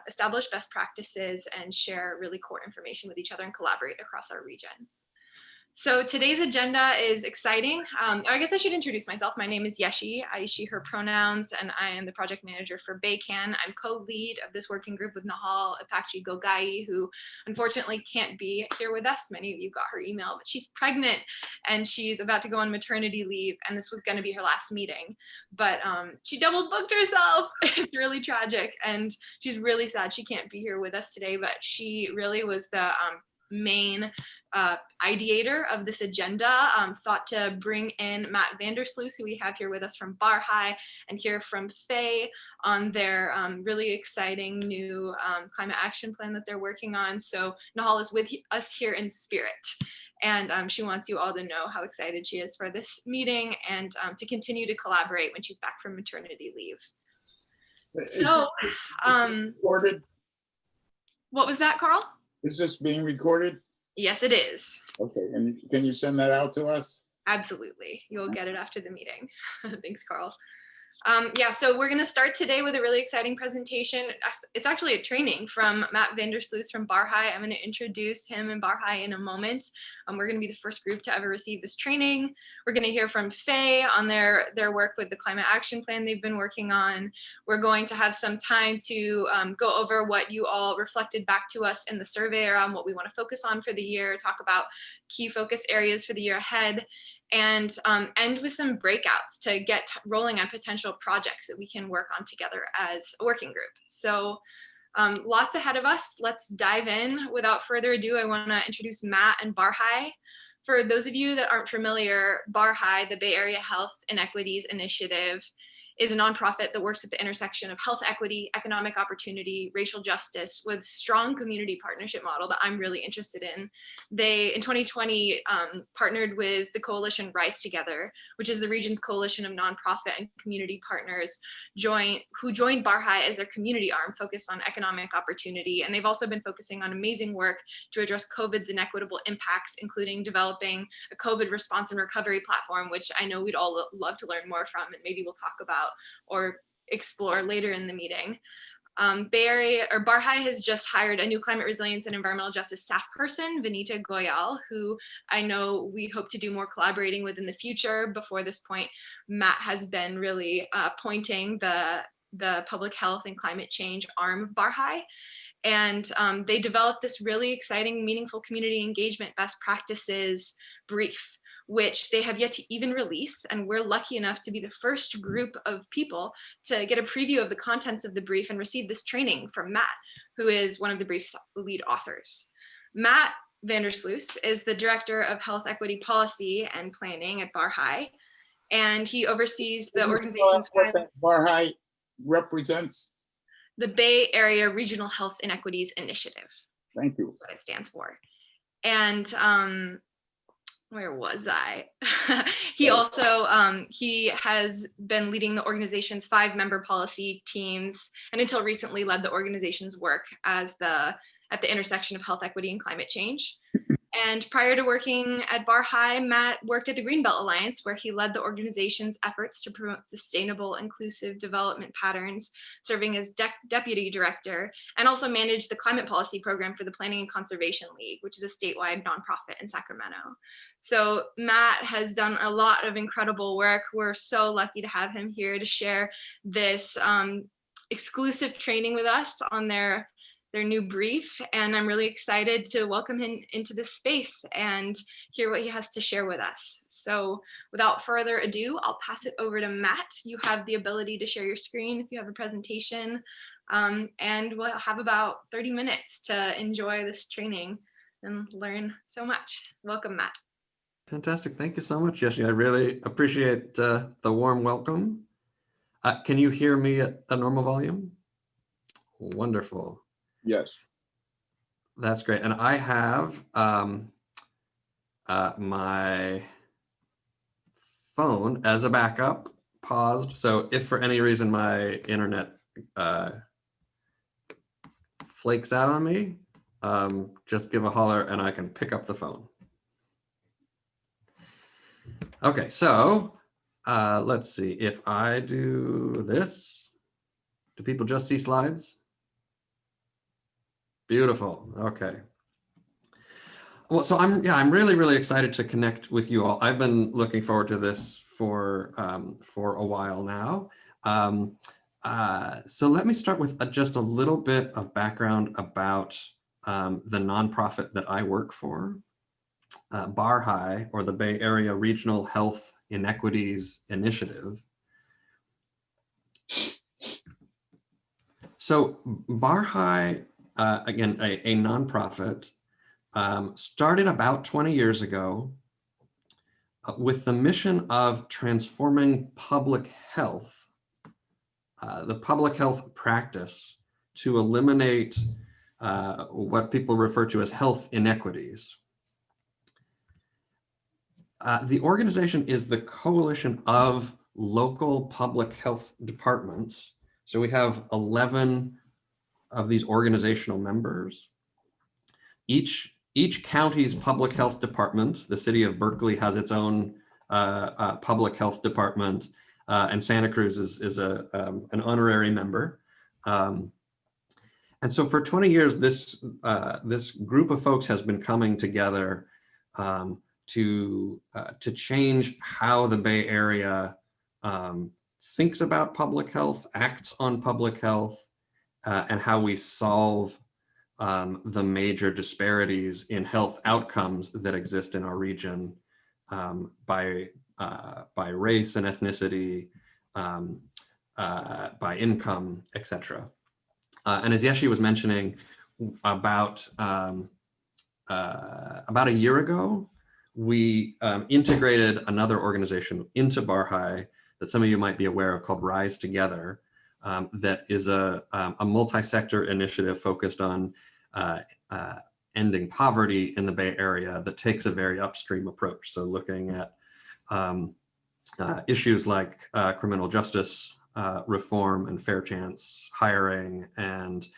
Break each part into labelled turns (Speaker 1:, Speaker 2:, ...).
Speaker 1: establish best practices and share really core information with each other and collaborate across our region. So today's agenda is exciting. I guess I should introduce myself. My name is Yeshi, I, she, her pronouns, and I am the project manager for BayCAN. I'm co-lead of this working group with Nahal Apakchi Gogai, who unfortunately can't be here with us. Many of you got her email, but she's pregnant and she's about to go on maternity leave, and this was going to be her last meeting. But she double booked herself. It's really tragic, and she's really sad she can't be here with us today, but she really was the main ideator of this agenda, thought to bring in Matt Vandersloot, who we have here with us from Bar High, and hear from Faye on their really exciting new climate action plan that they're working on. So Nahal is with us here in spirit, and she wants you all to know how excited she is for this meeting and to continue to collaborate when she's back from maternity leave. So,
Speaker 2: recorded?
Speaker 1: What was that, Carl?
Speaker 2: Is this being recorded?
Speaker 1: Yes, it is.
Speaker 2: Okay, and can you send that out to us?
Speaker 1: Absolutely. You'll get it after the meeting. Thanks, Carl. Yeah, so we're going to start today with a really exciting presentation. It's actually a training from Matt Vandersloot from Bar High. I'm going to introduce him and Bar High in a moment. We're going to be the first group to ever receive this training. We're going to hear from Faye on their work with the climate action plan they've been working on. We're going to have some time to go over what you all reflected back to us in the survey around what we want to focus on for the year, talk about key focus areas for the year ahead, and end with some breakouts to get rolling on potential projects that we can work on together as a working group. So lots ahead of us. Let's dive in. Without further ado, I want to introduce Matt and Bar High. For those of you that aren't familiar, Bar High, the Bay Area Health Inequities Initiative, is a nonprofit that works at the intersection of health equity, economic opportunity, racial justice, with strong community partnership model that I'm really interested in. They, in 2020, partnered with the coalition Rise Together, which is the region's coalition of nonprofit and community partners who joined Bar High as their community arm focused on economic opportunity. And they've also been focusing on amazing work to address COVID's inequitable impacts, including developing a COVID response and recovery platform, which I know we'd all love to learn more from, and maybe we'll talk about or explore later in the meeting. Bar High has just hired a new climate resilience and environmental justice staff person, Vinita Goyal, who I know we hope to do more collaborating with in the future. Before this point, Matt has been really pointing the public health and climate change arm of Bar High. And they developed this really exciting, meaningful community engagement best practices brief, which they have yet to even release. And we're lucky enough to be the first group of people to get a preview of the contents of the brief and receive this training from Matt, who is one of the brief's lead authors. Matt Vandersloot is the Director of Health Equity Policy and Planning at Bar High, and he oversees the organization's
Speaker 2: Bar High represents?
Speaker 1: The Bay Area Regional Health Inequities Initiative.
Speaker 2: Thank you.
Speaker 1: That's what it stands for. And where was I? He also, he has been leading the organization's 5 member policy teams, and until recently led the organization's work at the intersection of health equity and climate change. And prior to working at Bar High, Matt worked at the Greenbelt Alliance, where he led the organization's efforts to promote sustainable, inclusive development patterns, serving as deputy director, and also managed the climate policy program for the Planning and Conservation League, which is a statewide nonprofit in Sacramento. So Matt has done a lot of incredible work. We're so lucky to have him here to share this exclusive training with us on their new brief, and I'm really excited to welcome him into this space and hear what he has to share with us. So without further ado, I'll pass it over to Matt. You have the ability to share your screen if you have a presentation, and we'll have about 30 minutes to enjoy this training and learn so much. Welcome, Matt.
Speaker 3: Fantastic. Thank you so much, Yeshi. I really appreciate the warm welcome. Can you hear me at a normal volume? Wonderful.
Speaker 2: Yes.
Speaker 3: That's great. And I have my phone as a backup paused. So if for any reason my internet flakes out on me, just give a holler and I can pick up the phone. Okay, so let's see. If I do this, do people just see slides? Beautiful. Okay. Well, so I'm really excited to connect with you all. I've been looking forward to this for a while now. So let me start with just a little bit of background about the nonprofit that I work for, BARHI, or the Bay Area Regional Health Inequities Initiative. So BARHI, again, a nonprofit, started about 20 years ago with the mission of transforming public health, the public health practice, to eliminate what people refer to as health inequities. The organization is the coalition of local public health departments. So we have 11 of these organizational members. Each county's public health department, the city of Berkeley has its own public health department, and Santa Cruz is an honorary member. And so for 20 years, this group of folks has been coming together to change how the Bay Area thinks about public health, acts on public health, and how we solve the major disparities in health outcomes that exist in our region by race and ethnicity, by income, etc. And as Yeshi was mentioning, about a year ago, we integrated another organization into BARHI that some of you might be aware of, called Rise Together. That is a multi-sector initiative focused on ending poverty in the Bay Area that takes a very upstream approach. So looking at issues like criminal justice reform and fair chance hiring, and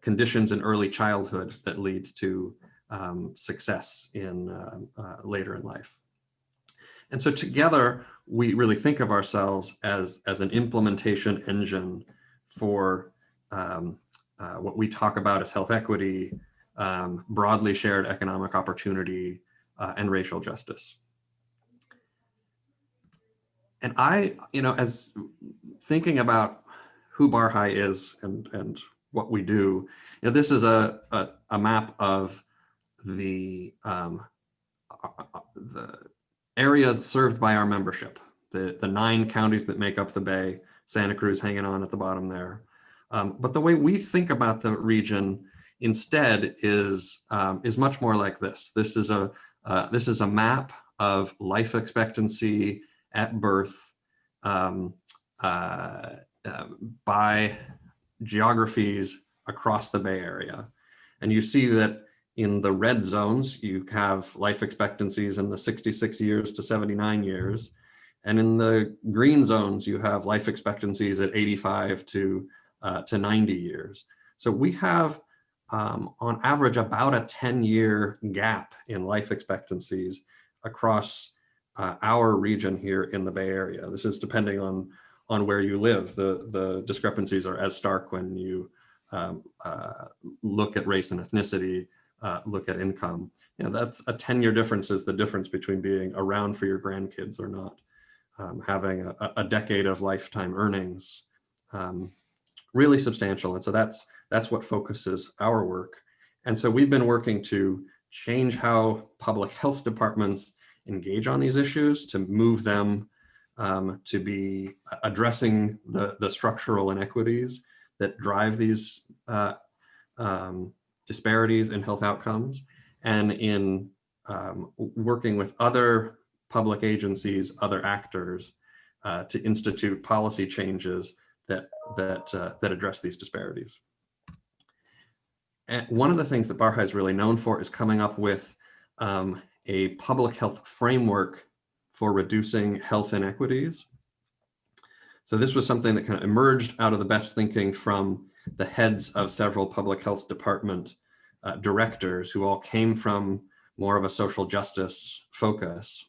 Speaker 3: conditions in early childhood that lead to success in later in life. And so together, we really think of ourselves as an implementation engine for what we talk about as health equity, broadly shared economic opportunity, and racial justice. And as thinking about who BARHI is and what we do, this is a map of the areas served by our membership, the 9 counties that make up the Bay, Santa Cruz hanging on at the bottom there. But the way we think about the region instead is much more like this. This is a map of life expectancy at birth by geographies across the Bay Area. And you see that in the red zones, you have life expectancies in the 66 years to 79 years. And in the green zones, you have life expectancies at 85 to 90 years. So we have, on average, about a 10-year gap in life expectancies across our region here in the Bay Area. This is depending on where you live. The discrepancies are as stark when you look at race and ethnicity, look at income. That's a 10-year difference is the difference between being around for your grandkids or not. Having a decade of lifetime earnings, really substantial. And so that's what focuses our work. And so we've been working to change how public health departments engage on these issues, to move them to be addressing the structural inequities that drive these disparities in health outcomes, and in working with other public agencies, other actors, to institute policy changes that address these disparities. And one of the things that BARHI is really known for is coming up with a public health framework for reducing health inequities. So this was something that kind of emerged out of the best thinking from the heads of several public health department directors who all came from more of a social justice focus,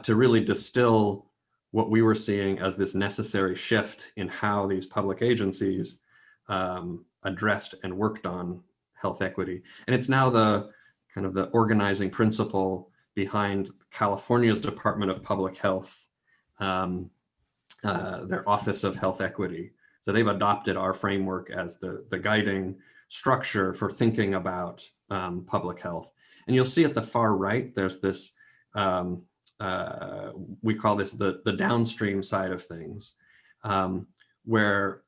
Speaker 3: to really distill what we were seeing as this necessary shift in how these public agencies addressed and worked on health equity. And it's now the kind of the organizing principle behind California's Department of Public Health, their Office of Health Equity. So they've adopted our framework as the guiding structure for thinking about public health. And you'll see at the far right, there's this, we call this the downstream side of things, where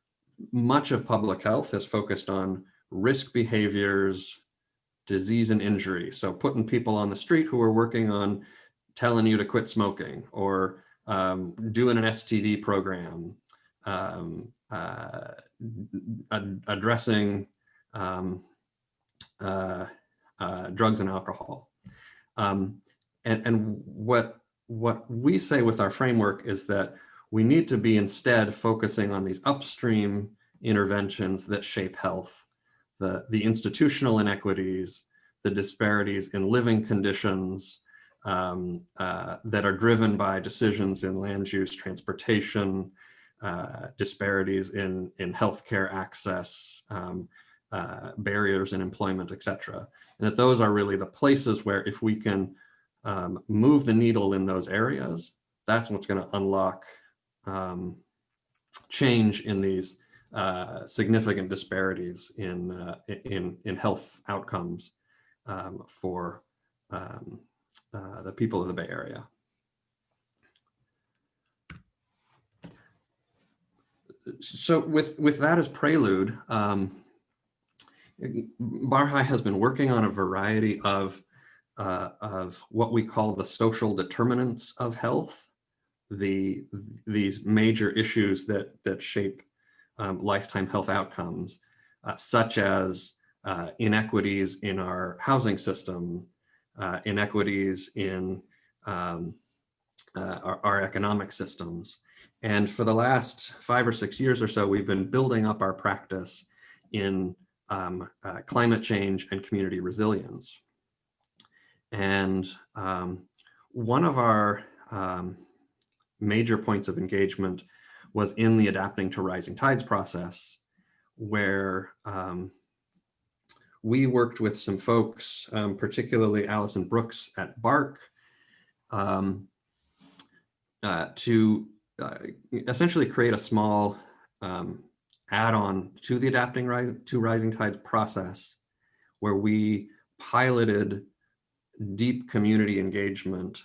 Speaker 3: much of public health is focused on risk behaviors, disease and injury. So putting people on the street who are working on telling you to quit smoking, or doing an STD program, addressing drugs and alcohol. And what we say with our framework is that we need to be instead focusing on these upstream interventions that shape health, the institutional inequities, the disparities in living conditions that are driven by decisions in land use, transportation, disparities in healthcare access, barriers in employment, et cetera. And that those are really the places where if we can move the needle in those areas, that's what's going to unlock change in these significant disparities in health outcomes for the people of the Bay Area. So with that as prelude, Barhai has been working on a variety of what we call the social determinants of health, these major issues that shape lifetime health outcomes, such as inequities in our housing system, inequities in our economic systems. And for the last 5 or 6 years or so, we've been building up our practice in climate change and community resilience. And one of our major points of engagement was in the Adapting to Rising Tides process, where we worked with some folks, particularly Allison Brooks at BARC, to essentially create a small add-on to the Adapting to Rising Tides process, where we piloted deep community engagement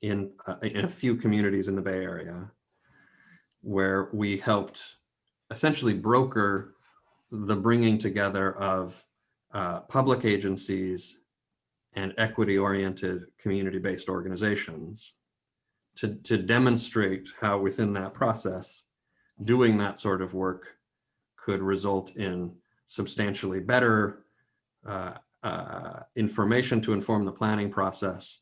Speaker 3: in a few communities in the Bay Area, where we helped essentially broker the bringing together of public agencies and equity-oriented community-based organizations to demonstrate how within that process, doing that sort of work could result in substantially better information to inform the planning process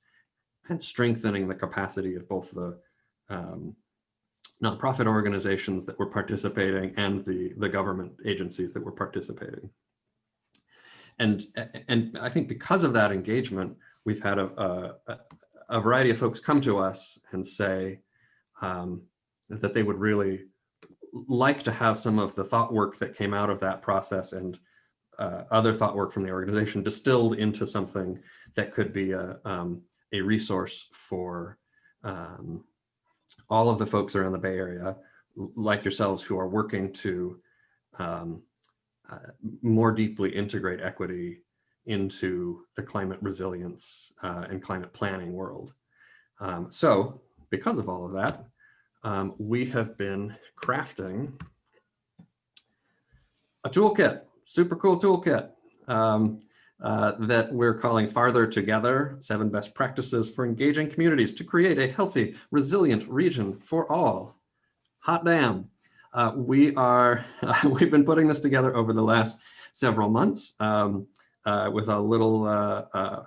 Speaker 3: and strengthening the capacity of both the nonprofit organizations that were participating and the government agencies that were participating. And I think because of that engagement, we've had a variety of folks come to us and say that they would really like to have some of the thought work that came out of that process and other thought work from the organization distilled into something that could be a resource for all of the folks around the Bay Area, like yourselves, who are working to more deeply integrate equity into the climate resilience and climate planning world. So because of all of that, we have been crafting a toolkit, super cool toolkit that we're calling Farther Together, 7 Best Practices for Engaging Communities to Create a Healthy, Resilient Region for All. Hot damn. We've been putting this together over the last several months with a little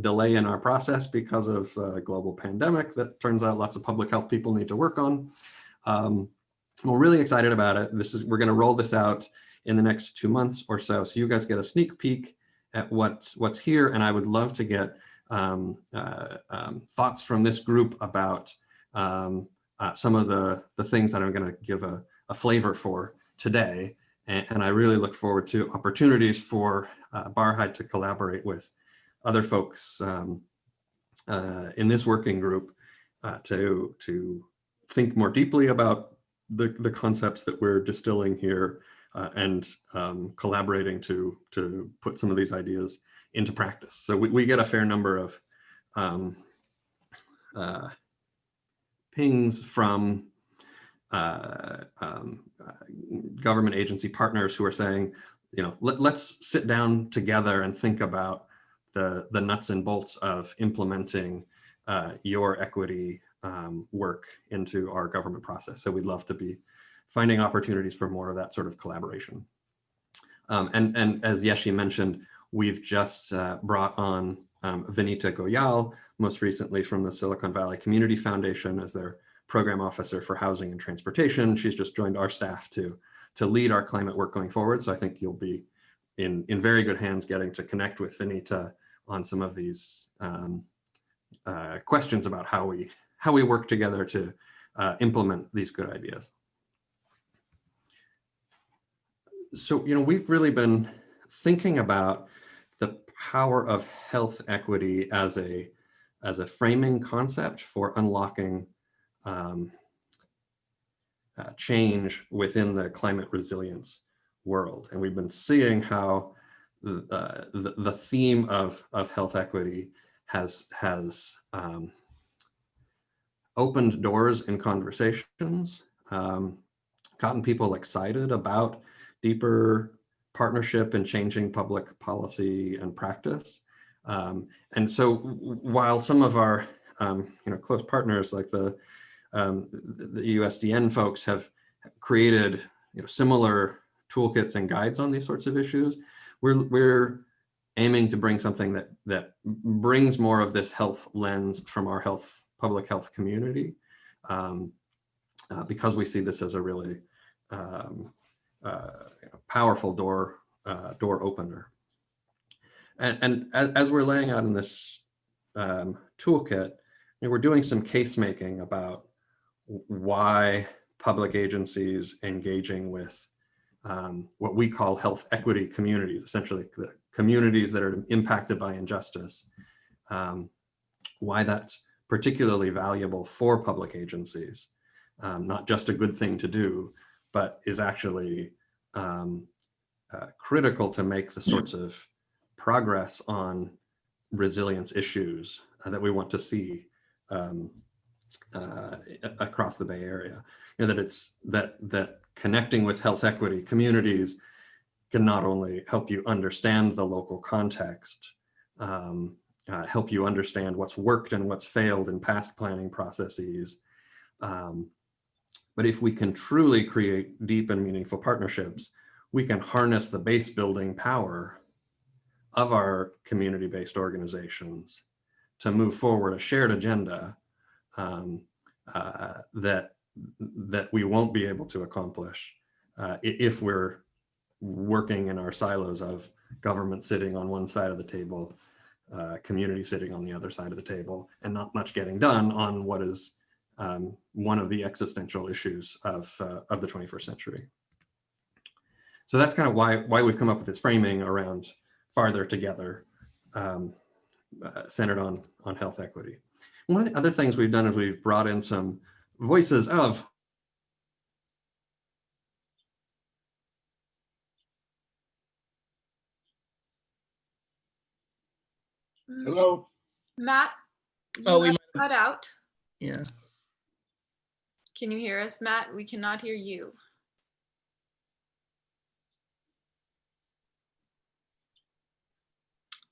Speaker 3: delay in our process because of a global pandemic that turns out lots of public health people need to work on. We're really excited about it. We're going to roll this out in the next 2 months or so you guys get a sneak peek at what's here, and I would love to get thoughts from this group about some of the things that I'm going to give a flavor for today, And I really look forward to opportunities for Barhide to collaborate with other folks in this working group to think more deeply about the concepts that we're distilling here and collaborating to put some of these ideas into practice. So we get a fair number of pings from government agency partners who are saying, let's sit down together and think about the nuts and bolts of implementing your equity work into our government process. So we'd love to be finding opportunities for more of that sort of collaboration. And as Yeshi mentioned, we've just brought on Vinita Goyal, most recently from the Silicon Valley Community Foundation as their program officer for housing and transportation. She's just joined our staff to lead our climate work going forward. So I think you'll be in very good hands getting to connect with Vinita on some of these questions about how we work together to implement these good ideas. So, we've really been thinking about the power of health equity as a framing concept for unlocking change within the climate resilience world. And we've been seeing how the theme of health equity has opened doors in conversations, gotten people excited about deeper partnership and changing public policy and practice. And so while some of our close partners like the USDN folks have created similar toolkits and guides on these sorts of issues, we're aiming to bring something that brings more of this health lens from our public health community, because we see this as a really powerful door opener. And as we're laying out in this toolkit, we're doing some case making about why public agencies engaging with what we call health equity communities, essentially the communities that are impacted by injustice, why that's particularly valuable for public agencies, not just a good thing to do, but is actually critical to make the sorts of progress on resilience issues that we want to see across the Bay Area. That connecting with health equity communities can not only help you understand the local context, help you understand what's worked and what's failed in past planning processes, but if we can truly create deep and meaningful partnerships, we can harness the base building power of our community-based organizations to move forward a shared agenda that we won't be able to accomplish if we're working in our silos of government sitting on one side of the table, community sitting on the other side of the table, and not much getting done on what is one of the existential issues of the 21st century. So that's kind of why we've come up with this framing around farther together, centered on health equity. One of the other things we've done is we've brought in some voices of
Speaker 2: Hello?
Speaker 1: Matt,
Speaker 4: Oh, we
Speaker 1: you
Speaker 4: might
Speaker 1: cut out.
Speaker 4: Yeah.
Speaker 1: Can you hear us, Matt? We cannot hear you.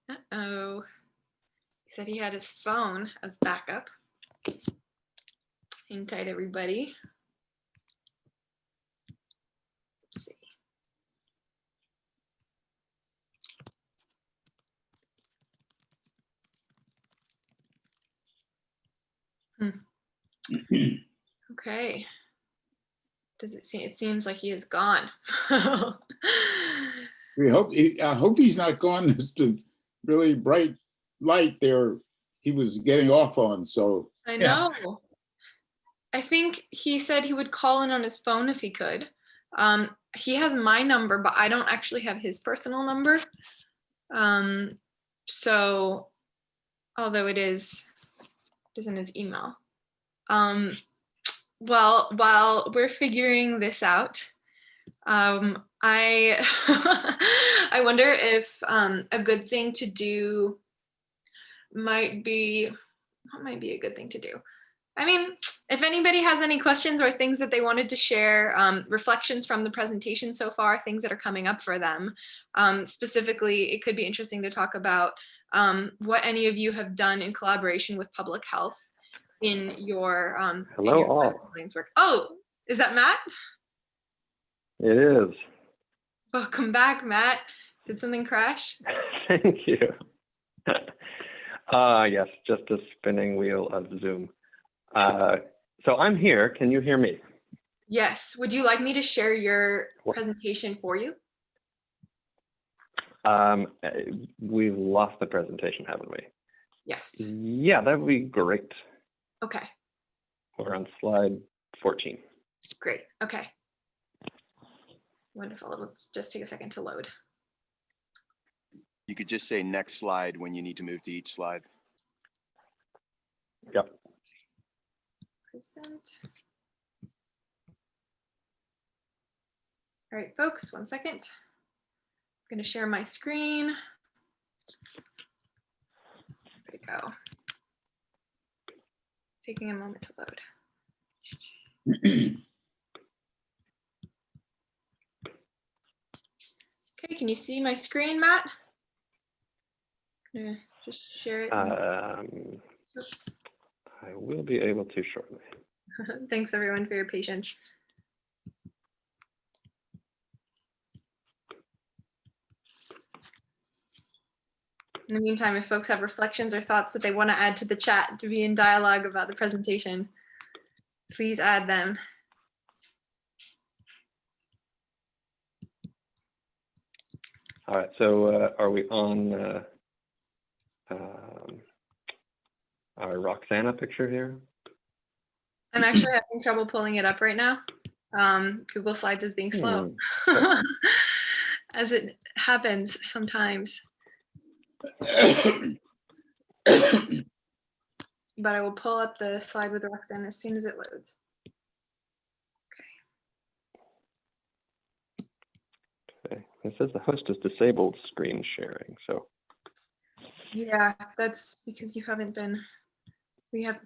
Speaker 1: Uh-oh. He said he had his phone as backup. Hang tight, everybody. Let's see. Okay. Does it seem? It seems like he is gone.
Speaker 2: I hope he's not gone. This really bright light there he was getting off on, so.
Speaker 1: I
Speaker 4: Yeah.
Speaker 1: know. I think he said he would call in on his phone if he could. He has my number, but I don't actually have his personal number. So, although it is in his email. Well, while we're figuring this out, I I wonder if a good thing to do might be, what might be a good thing to do? I mean, if anybody has any questions or things that they wanted to share, reflections from the presentation so far, things that are coming up for them. Specifically, it could be interesting to talk about what any of you have done in collaboration with public health in your
Speaker 4: Hello all.
Speaker 1: science work. Oh, is that Matt?
Speaker 4: It is.
Speaker 1: Welcome back, Matt. Did something crash?
Speaker 4: Thank you. Yes, just a spinning wheel of Zoom. So I'm here. Can you hear me?
Speaker 1: Yes. Would you like me to share your presentation for you?
Speaker 4: We've lost the presentation, haven't we?
Speaker 1: Yes.
Speaker 4: Yeah, that would be great.
Speaker 1: Okay.
Speaker 4: We're on slide 14.
Speaker 1: Great. Okay. Wonderful. Let's just take a second to load.
Speaker 5: You could just say next slide when you need to move to each slide.
Speaker 4: Yep.
Speaker 1: Present. All right, folks, 1 second. I'm going to share my screen. There we go. Taking a moment to load. Okay, can you see my screen, Matt? I'm gonna just share it. Oops.
Speaker 4: I will be able to shortly.
Speaker 1: Thanks everyone for your patience. In the meantime, if folks have reflections or thoughts that they want to add to the chat to be in dialogue about the presentation, please add them.
Speaker 4: All right, so are we on our Roxana picture here?
Speaker 1: I'm actually having trouble pulling it up right now. Google Slides is being slow, as it happens sometimes. But I will pull up the slide with Roxanne as soon as it loads.
Speaker 4: Okay, it says the host has disabled screen sharing, so.
Speaker 1: Yeah, that's because you haven't been,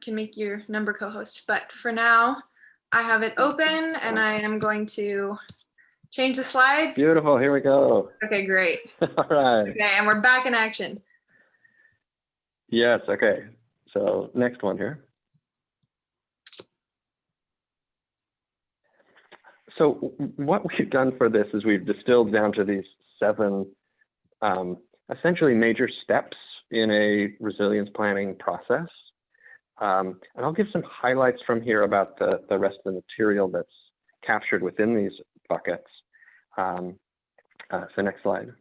Speaker 1: can make your number co-host, but for now I have it open and I am going to change the slides.
Speaker 4: Beautiful, here we go.
Speaker 1: Okay, great.
Speaker 4: All right.
Speaker 1: Okay, and we're back in action.
Speaker 4: Yes, okay. So next one here. So what we've done for this is we've distilled down to these 7 essentially major steps in a resilience planning process. And I'll give some highlights from here about the rest of the material that's captured within these buckets. So next slide.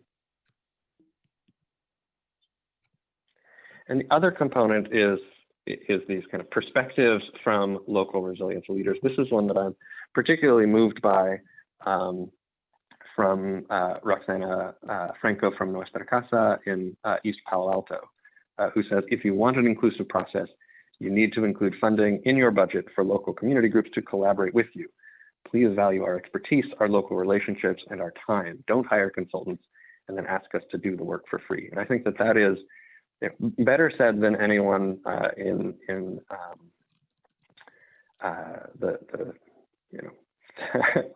Speaker 4: And the other component is these kind of perspectives from local resilience leaders. This is one that I'm particularly moved by from Roxana Franco from Nuestra Casa in East Palo Alto, who says, if you want an inclusive process, you need to include funding in your budget for local community groups to collaborate with you. Please value our expertise, our local relationships, and our time. Don't hire consultants and then ask us to do the work for free. And I think that that is better said than anyone in the you know.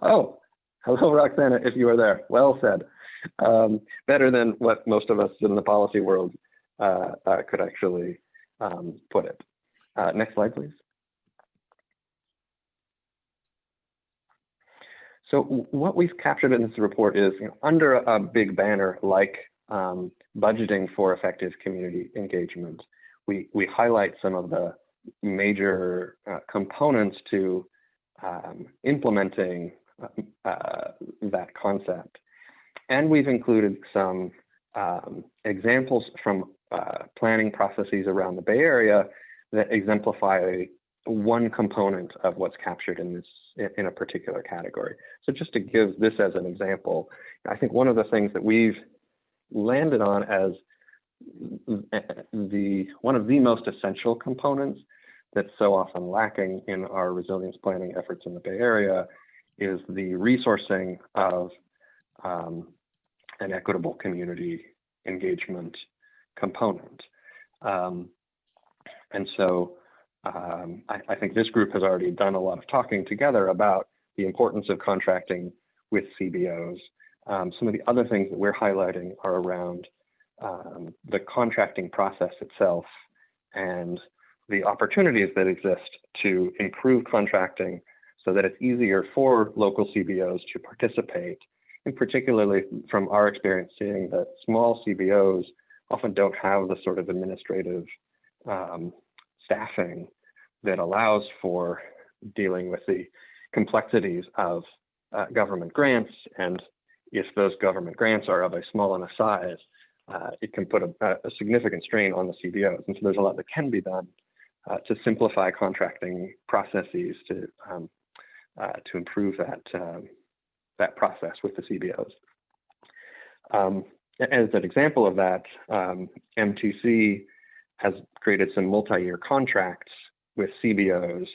Speaker 4: Oh, hello, Roxana, if you are there. Well said. Better than what most of us in the policy world could actually put it. Next slide, please. So what we've captured in this report is, under a big banner like budgeting for effective community engagement, we highlight some of the major components to implementing that concept. And we've included some examples from planning processes around the Bay Area that exemplify one component of what's captured in in a particular category. So just to give this as an example, I think one of the things that we've landed on as one of the most essential components that's so often lacking in our resilience planning efforts in the Bay Area is the resourcing of an equitable community engagement component. And so I think this group has already done a lot of talking together about the importance of contracting with CBOs. Some of the other things that we're highlighting are around the contracting process itself and the opportunities that exist to improve contracting so that it's easier for local CBOs to participate, and particularly from our experience seeing that small CBOs often don't have the sort of administrative staffing that allows for dealing with the complexities of government grants. And if those government grants are of a small enough size, it can put a significant strain on the CBOs. And so there's a lot that can be done to simplify contracting processes to improve that process with the CBOs. As an example of that, MTC has created some multi-year contracts with CBOs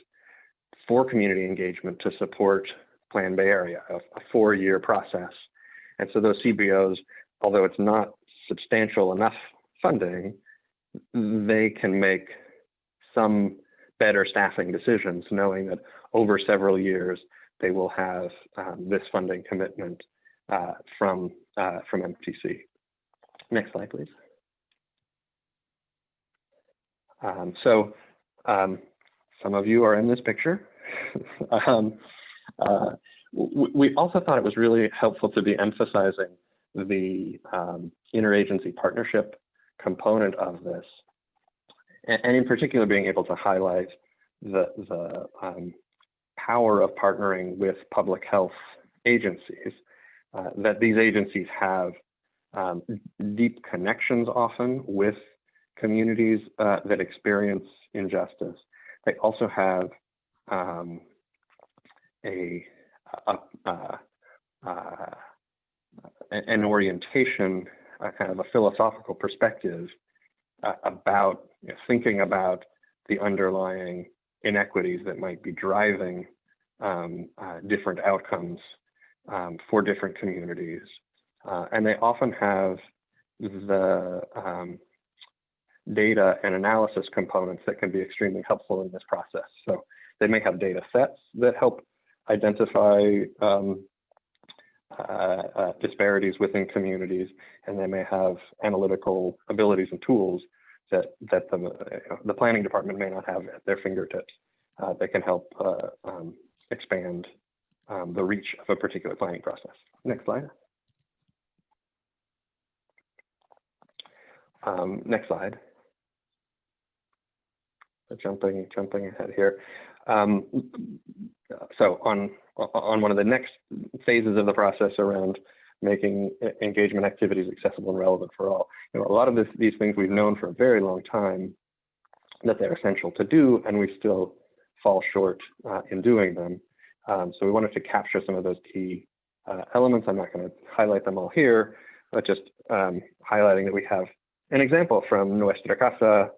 Speaker 4: for community engagement to support Plan Bay Area, a 4-year process. And so those CBOs, although it's not substantial enough funding, they can make some better staffing decisions, knowing that over several years they will have this funding commitment from MTC. Next slide, please. Some of you are in this picture. We also thought it was really helpful to be emphasizing the interagency partnership component of this, and in particular being able to highlight the power of partnering with public health agencies, that these agencies have deep connections often with communities that experience injustice. They also have an orientation, kind of a philosophical perspective about thinking about the underlying inequities that might be driving different outcomes for different communities. And they often have the data and analysis components that can be extremely helpful in this process. So they may have data sets that help identify disparities within communities, and they may have analytical abilities and tools that the planning department may not have at their fingertips that can help expand the reach of a particular planning process. Next slide. Next slide. Jumping ahead here. So on one of the next phases of the process around making engagement activities accessible and relevant for all, a lot of these things we've known for a very long time that they're essential to do, and we still fall short in doing them. So we wanted to capture some of those key elements. I'm not going to highlight them all here, but just highlighting that we have an example from Nuestra Casa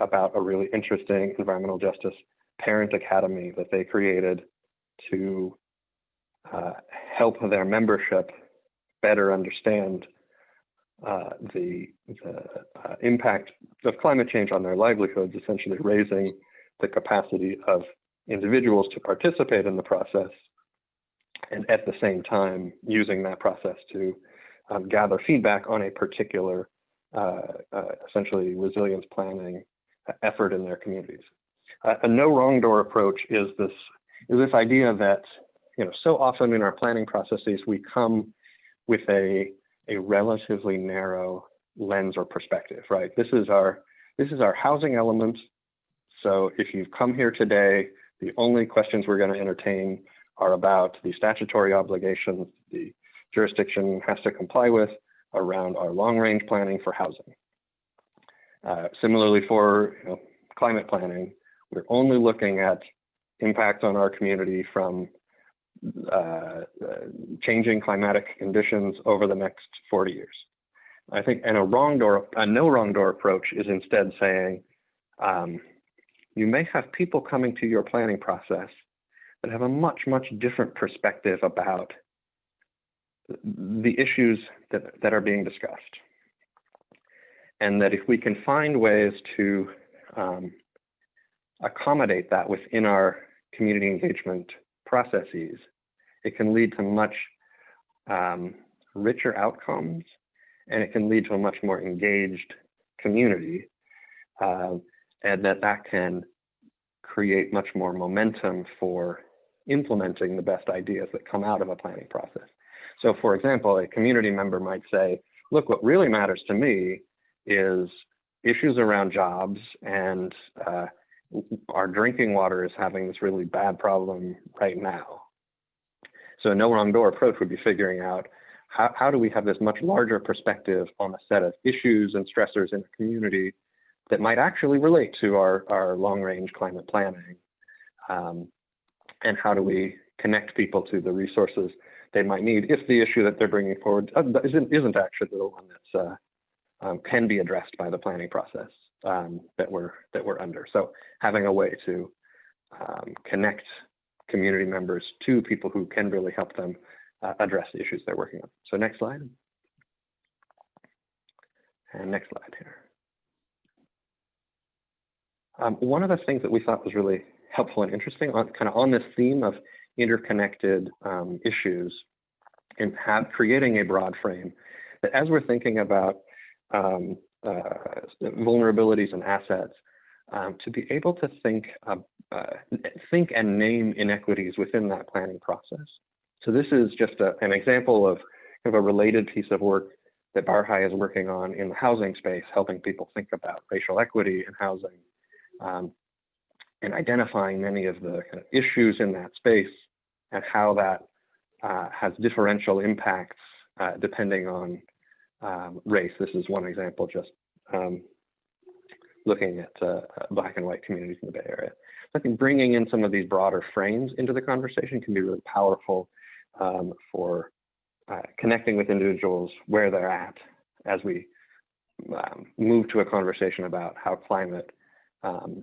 Speaker 4: about a really interesting environmental justice parent academy that they created to help their membership better understand the impact of climate change on their livelihoods, essentially raising the capacity of individuals to participate in the process, and at the same time using that process to gather feedback on a particular essentially resilience planning effort in their communities. A no wrong door approach is this idea that so often in our planning processes we come with a relatively narrow lens or perspective, right? This is our housing element. So if you've come here today, the only questions we're going to entertain are about the statutory obligations the jurisdiction has to comply with around our long-range planning for housing. Similarly for climate planning, we're only looking at impacts on our community from changing climatic conditions over the next 40 years. I think, and a no wrong door approach is instead saying, you may have people coming to your planning process that have a much, much different perspective about the issues that are being discussed. And that if we can find ways to accommodate that within our community engagement processes, it can lead to much richer outcomes, and it can lead to a much more engaged community, and that can create much more momentum for implementing the best ideas that come out of a planning process. So for example, a community member might say, look, what really matters to me is issues around jobs, and our drinking water is having this really bad problem right now. So a no wrong door approach would be figuring out how do we have this much larger perspective on a set of issues and stressors in the community that might actually relate to our long-range climate planning, and how do we connect people to the resources they might need if the issue that they're bringing forward isn't actually the one that's can be addressed by the planning process that we're under. So having a way to connect community members to people who can really help them address the issues they're working on. So next slide. And next slide here. One of the things that we thought was really helpful and interesting on this theme of interconnected issues, and creating a broad frame that as we're thinking about vulnerabilities and assets, to be able to think and name inequities within that planning process. So this is just an example of kind of a related piece of work that BayCAN is working on in the housing space, helping people think about racial equity in housing, and identifying many of the kind of issues in that space and how that has differential impacts depending on race. This is one example, just looking at Black and white communities in the Bay Area. I think bringing in some of these broader frames into the conversation can be really powerful for connecting with individuals where they're at as we move to a conversation about how climate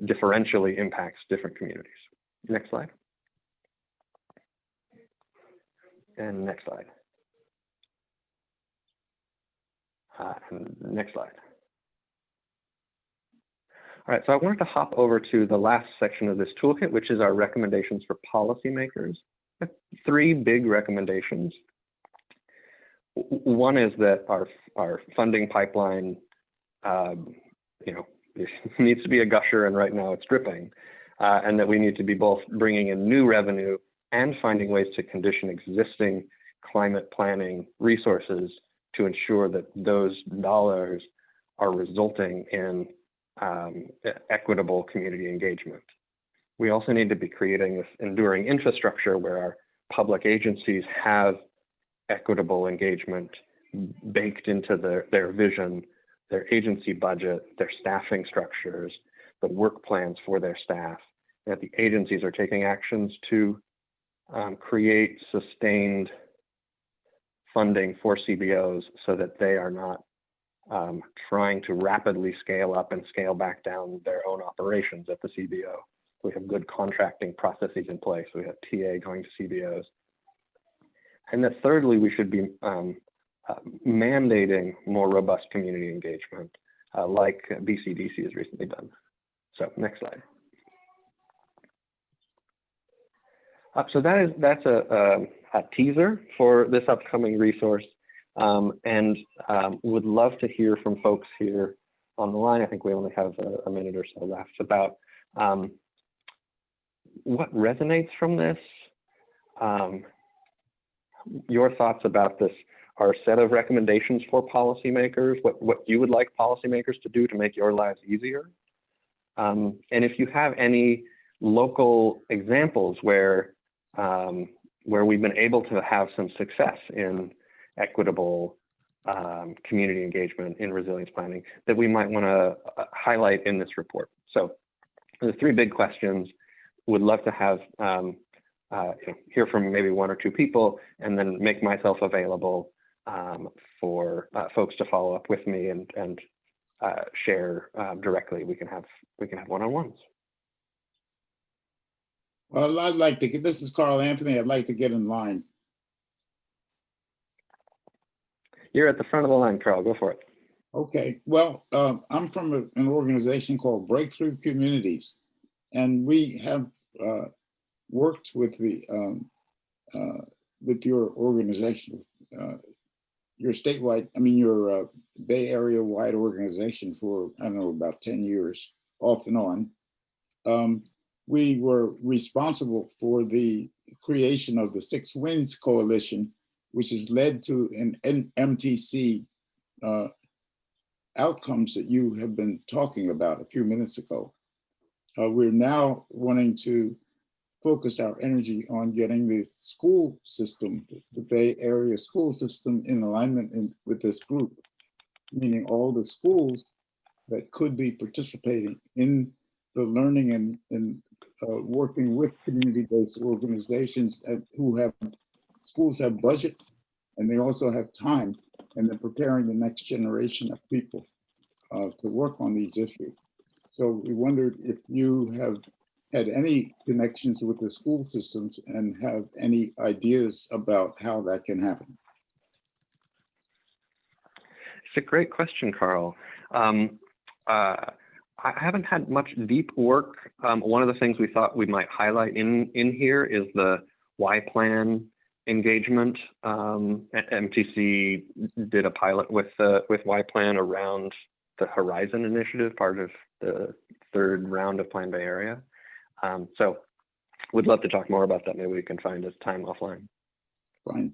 Speaker 4: differentially impacts different communities. Next slide. And next slide. And next slide. All right, so I wanted to hop over to the last section of this toolkit, which is our recommendations for policymakers. 3 big recommendations. One is that our funding pipeline, it needs to be a gusher, and right now it's dripping, and that we need to be both bringing in new revenue and finding ways to condition existing climate planning resources to ensure that those dollars are resulting in equitable community engagement. We also need to be creating this enduring infrastructure where our public agencies have equitable engagement baked into their vision, their agency budget, their staffing structures, the work plans for their staff, that the agencies are taking actions to create sustained funding for CBOs so that they are not trying to rapidly scale up and scale back down their own operations at the CBO. We have good contracting processes in place. We have TA going to CBOs. And that thirdly, we should be mandating more robust community engagement like BCDC has recently done. So next slide. So that's a teaser for this upcoming resource, and would love to hear from folks here on the line. I think we only have a minute or so left, about what resonates from this, your thoughts about this, our set of recommendations for policymakers, what you would like policymakers to do to make your lives easier. And if you have any local examples where we've been able to have some success in equitable community engagement in resilience planning that we might want to highlight in this report. So the 3 big questions: would love to have hear from maybe one or two people, and then make myself available for folks to follow up with me and share directly. We can have one-on-ones.
Speaker 2: Well, I'd like to get, this is Carl Anthony. I'd like to get in line.
Speaker 4: You're at the front of the line, Carl. Go for it.
Speaker 2: Okay. Well, I'm from an organization called Breakthrough Communities, and we have worked with the with your organization, your statewide, I mean, your Bay Area wide organization for, I don't know, about 10 years, off and on. We were responsible for the creation of the Six Winds Coalition, which has led to an MTC outcomes that you have been talking about a few minutes ago. We're now wanting to focus our energy on getting the school system, the Bay Area school system, in alignment with this group, meaning all the schools that could be participating in the learning and working with community-based organizations who have, schools have budgets, and they also have time, and they're preparing the next generation of people to work on these issues. So we wondered if you have had any connections with the school systems and have any ideas about how that can happen.
Speaker 4: It's a great question, Carl. I haven't had much deep work. One of the things we thought we might highlight in here is the Y-Plan engagement. MTC did a pilot with Y-Plan around the Horizon Initiative, part of the third round of Plan Bay Area. So we'd love to talk more about that. Maybe we can find a time offline.
Speaker 2: Fine.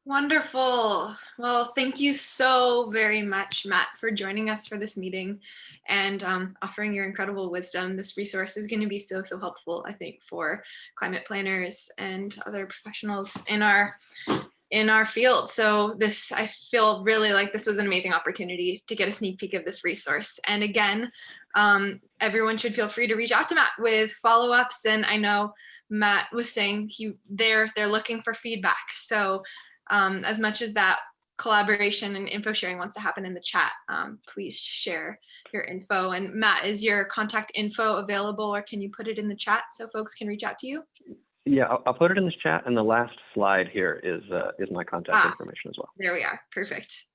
Speaker 1: Wonderful. Well, thank you so very much, Matt, for joining us for this meeting and offering your incredible wisdom. This resource is going to be so helpful, I think, for climate planners and other professionals in our field. So this, I feel really like this was an amazing opportunity to get a sneak peek of this resource. And again, everyone should feel free to reach out to Matt with follow-ups. And I know Matt was saying they're looking for feedback. So as much as that collaboration and info sharing wants to happen in the chat, please share your info. And Matt, is your contact info available, or can you put it in the chat so folks can reach out to you?
Speaker 4: Yeah, I'll put it in this chat, and the last slide here is my contact information as well.
Speaker 1: There we are. Perfect.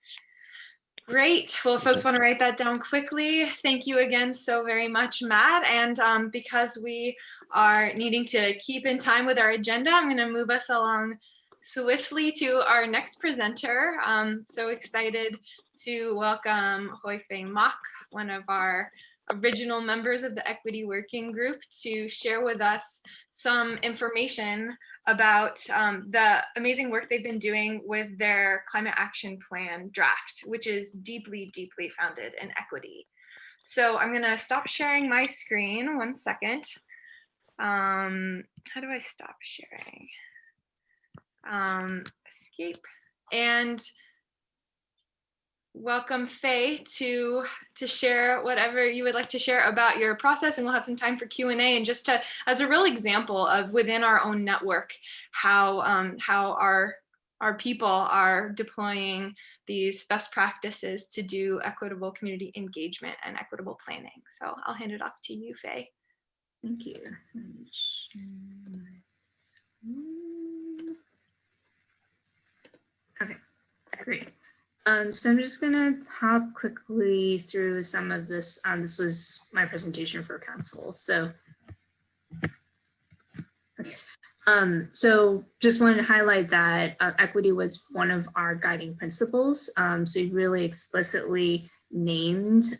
Speaker 1: Great. Well, if folks want to write that down quickly, thank you again so very much, Matt. And because we are needing to keep in time with our agenda, I'm going to move us along swiftly to our next presenter. So excited to welcome Hoi-Fei Mok, one of our original members of the Equity Working Group, to share with us some information about the amazing work they've been doing with their Climate Action Plan draft, which is deeply founded in equity. So I'm going to stop sharing my screen 1 second. How do I stop sharing? Escape, and welcome Faye to share whatever you would like to share about your process, and we'll have some time for Q&A, and just to, as a real example of within our own network, how our people are deploying these best practices to do equitable community engagement and equitable planning. So I'll hand it off to you, Faye.
Speaker 6: Thank you. Okay, great. So I'm just going to hop quickly through some of this. This was my presentation for council. So, okay. So just wanted to highlight that equity was one of our guiding principles. So we really explicitly named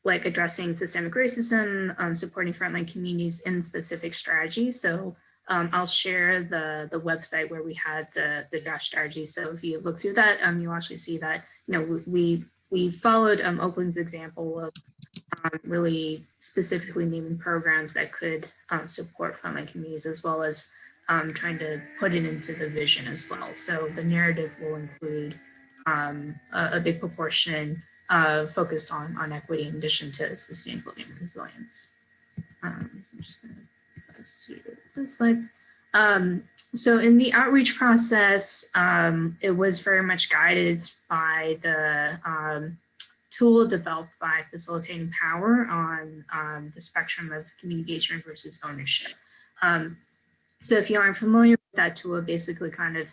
Speaker 6: like addressing systemic racism, supporting frontline communities in specific strategies. So I'll share the website where we had the draft strategy. So if you look through that, you'll actually see that, you know, we followed Oakland's example of really specifically naming programs that could support frontline communities, as well as trying to put it into the vision as well. So the narrative will include a big proportion focused on equity in addition to sustainability and resilience. So I'm just going to the slides. So in the outreach process, it was very much guided by the tool developed by Facilitating Power on the spectrum of community engagement versus ownership. So if you aren't familiar with that tool, it basically kind of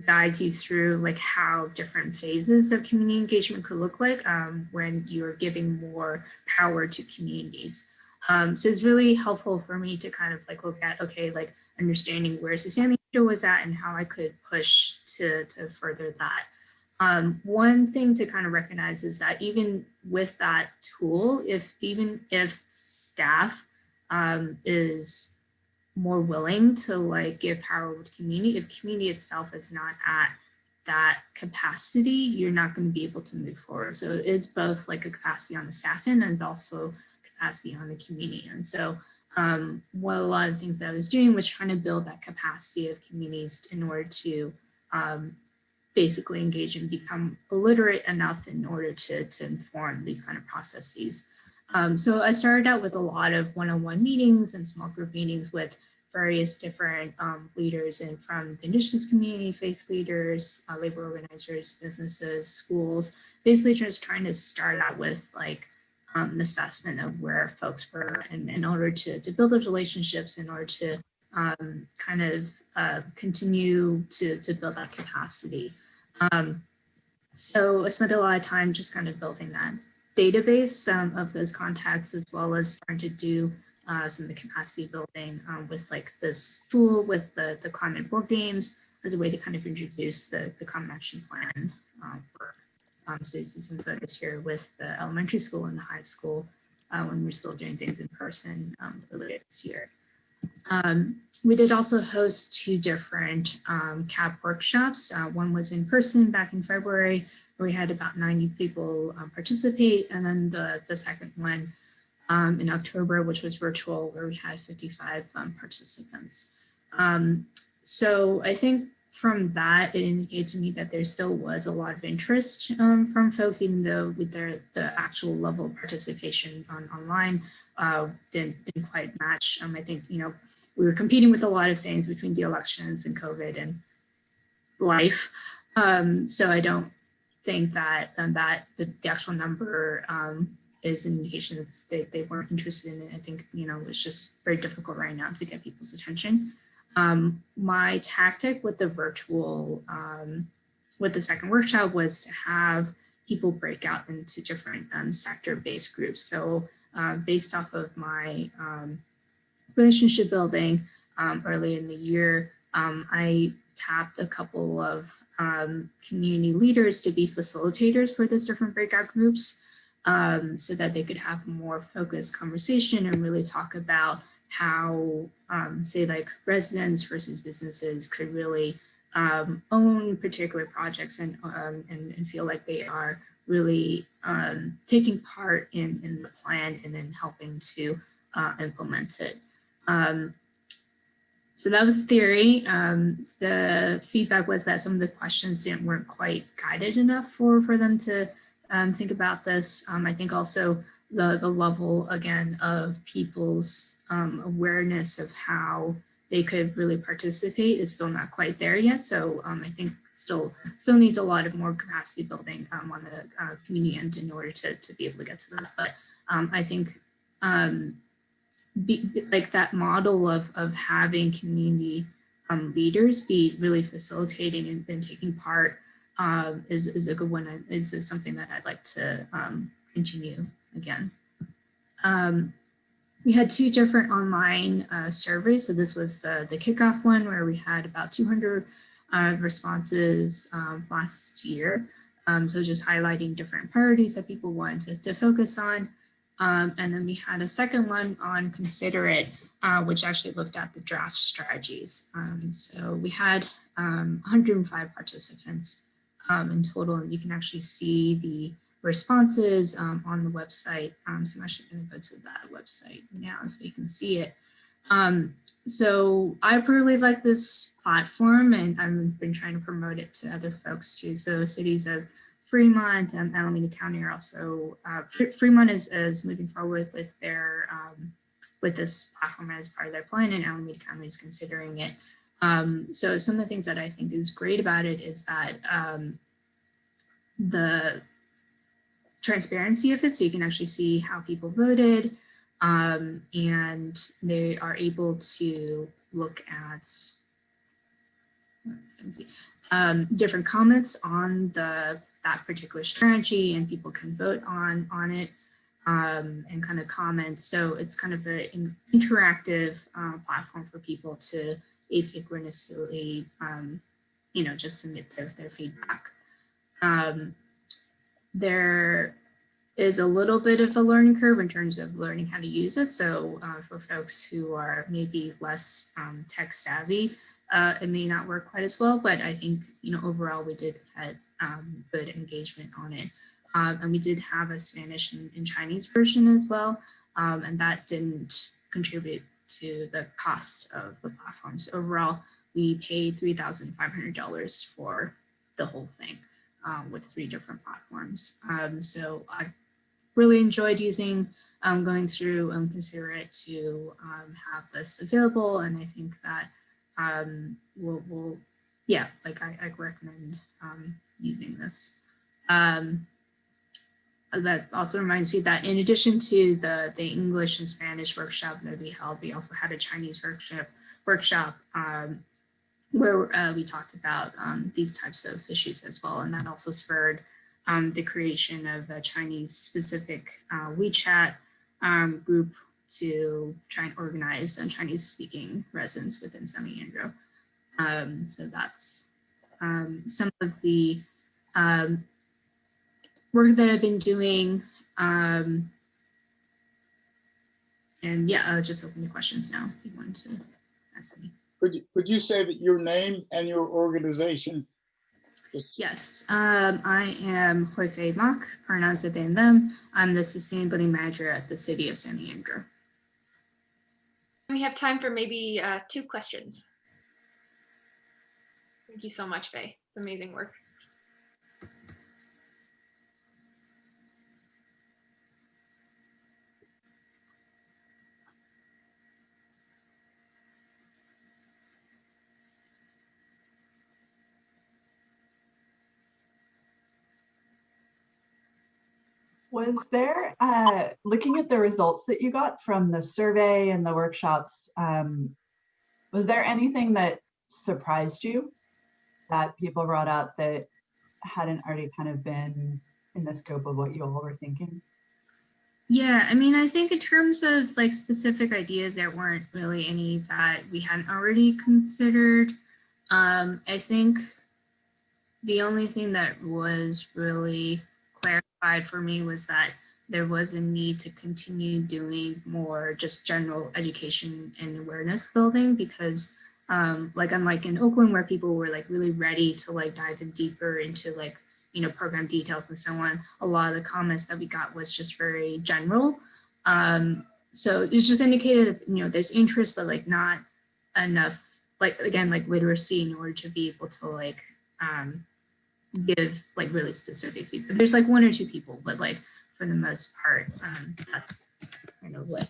Speaker 6: guides you through like how different phases of community engagement could look like when you're giving more power to communities. So it's really helpful for me to kind of like look at, okay, like understanding where Susanna was at and how I could push to further that. One thing to kind of recognize is that even with that tool, even if staff is more willing to like give power with community, if community itself is not at that capacity, you're not going to be able to move forward. So it's both like a capacity on the staff end and also capacity on the community. And so what a lot of things that I was doing was trying to build that capacity of communities in order to basically engage and become illiterate enough in order to inform these kind of processes. So I started out with a lot of one-on-one meetings and small group meetings with various different leaders and from the indigenous community, faith leaders, labor organizers, businesses, schools, basically just trying to start out with like an assessment of where folks were and in order to build those relationships, in order to kind of continue to build that capacity. So I spent a lot of time just kind of building that database of those contacts, as well as trying to do some of the capacity building with like this tool with the climate board games as a way to kind of introduce the common action plan for so you see some photos here with the elementary school and the high school when we're still doing things in person earlier this year. We did also host two different CAP workshops. One was in person back in February, where we had about 90 people participate, and then the second one in October, which was virtual, where we had 55 participants. So I think from that, it indicated to me that there still was a lot of interest from folks, even though with the actual level of participation online didn't quite match. I think, you know, we were competing with a lot of things between the elections and COVID and life. So I don't think that the actual number is an indication that they weren't interested in it. I think, you know, it's just very difficult right now to get people's attention. My tactic with the virtual, with the second workshop was to have people break out into different sector-based groups. So based off of my relationship building early in the year, I tapped a couple of community leaders to be facilitators for those different breakout groups so that they could have more focused conversation and really talk about how, say, like residents versus businesses could really own particular projects and feel like they are really taking part in the plan and then helping to implement it. So that was theory. The feedback was that some of the questions weren't quite guided enough for them to think about this. I think also the level, again, of people's awareness of how they could really participate is still not quite there yet. So I think still needs a lot of more capacity building on the community end in order to be able to get to that. But I think like that model of having community leaders be really facilitating and taking part is a good one. Is something that I'd like to continue again. We had two different online surveys. So this was the kickoff one where we had about 200 responses last year. So just highlighting different priorities that people wanted to focus on. And then we had a second one on Consider It, which actually looked at the draft strategies. So we had 105 participants in total, and you can actually see the responses on the website. So I'm actually going to go to that website now so you can see it. So I really like this platform, and I've been trying to promote it to other folks too. So cities have Fremont and Alameda County are also, Fremont is moving forward with their, with this platform as part of their plan, and Alameda County is considering it. So some of the things that I think is great about it is that the transparency of it, so you can actually see how people voted, and they are able to look at different comments on that particular strategy, and people can vote on it and kind of comment. So it's kind of an interactive platform for people to asynchronously, just submit their feedback. There is a little bit of a learning curve in terms of learning how to use it. So for folks who are maybe less tech savvy, it may not work quite as well, but I think, overall we did get good engagement on it. And we did have a Spanish and Chinese version as well. And that didn't contribute to the cost of the platform. So overall, we paid $3,500 for the whole thing with 3 different platforms. So I really enjoyed using, going through and consider it to have this available. And I think that we'll yeah, like I recommend using this. That also reminds me that in addition to the English and Spanish workshop that we held, we also had a Chinese workshop where we talked about these types of issues as well. And that also spurred the creation of a Chinese specific WeChat group to try and organize Chinese speaking residents within San Leandro. So that's some of the work that I've been doing. And yeah, I'll just open the questions now if you want to ask me.
Speaker 2: Could you say that your name and your organization?
Speaker 6: Yes, I am Jorge Mock, pronouns are they and them. I'm the sustainability manager at the city of San Leandro.
Speaker 1: We have time for maybe 2 questions. Thank you so much, Faye. It's amazing work.
Speaker 7: Was there, looking at the results that you got from the survey and the workshops, was there anything that surprised you that people brought up that hadn't already kind of been in the scope of what you all were thinking?
Speaker 6: Yeah, I mean, I think in terms of like specific ideas, there weren't really any that we hadn't already considered. I think the only thing that was really clarified for me was that there was a need to continue doing more just general education and awareness building, because like unlike in Oakland where people were like really ready to like dive in deeper into like, program details and so on, a lot of the comments that we got was just very general. So it just indicated that, there's interest, but like not enough, like again, like literacy in order to be able to like give like really specific feedback. There's like 1 or 2 people, but like for the most part, that's kind of what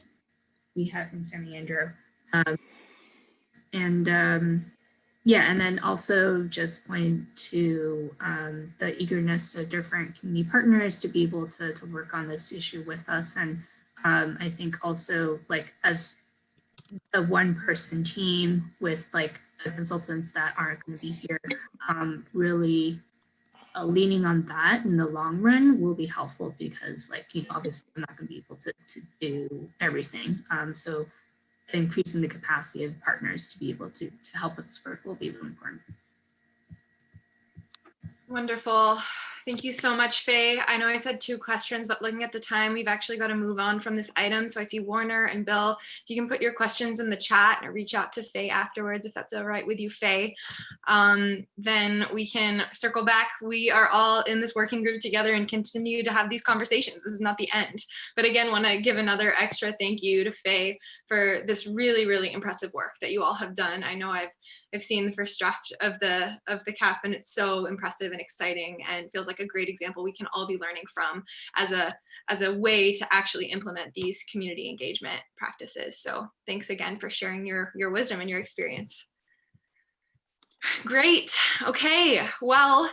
Speaker 6: we have in San Leandro. Yeah, and then also just point to the eagerness of different community partners to be able to work on this issue with us. And I think also like as a 1-person team with like the consultants that aren't going to be here, really leaning on that in the long run will be helpful, because like, obviously I'm not going to be able to do everything. So increasing the capacity of partners to be able to help with this work will be really important.
Speaker 1: Wonderful. Thank you so much, Faye. I know I said 2 questions, but looking at the time, we've actually got to move on from this item. So I see Warner and Bill. If you can put your questions in the chat and reach out to Faye afterwards, if that's all right with you, Faye, then we can circle back. We are all in this working group together and continue to have these conversations. This is not the end. But again, want to give another extra thank you to Faye for this really, really impressive work that you all have done. I know I've seen the first draft of the CAP, and it's so impressive and exciting, and feels like like a great example we can all be learning from as a way to actually implement these community engagement practices. So thanks again for sharing your wisdom and your experience. Great. Okay. Well,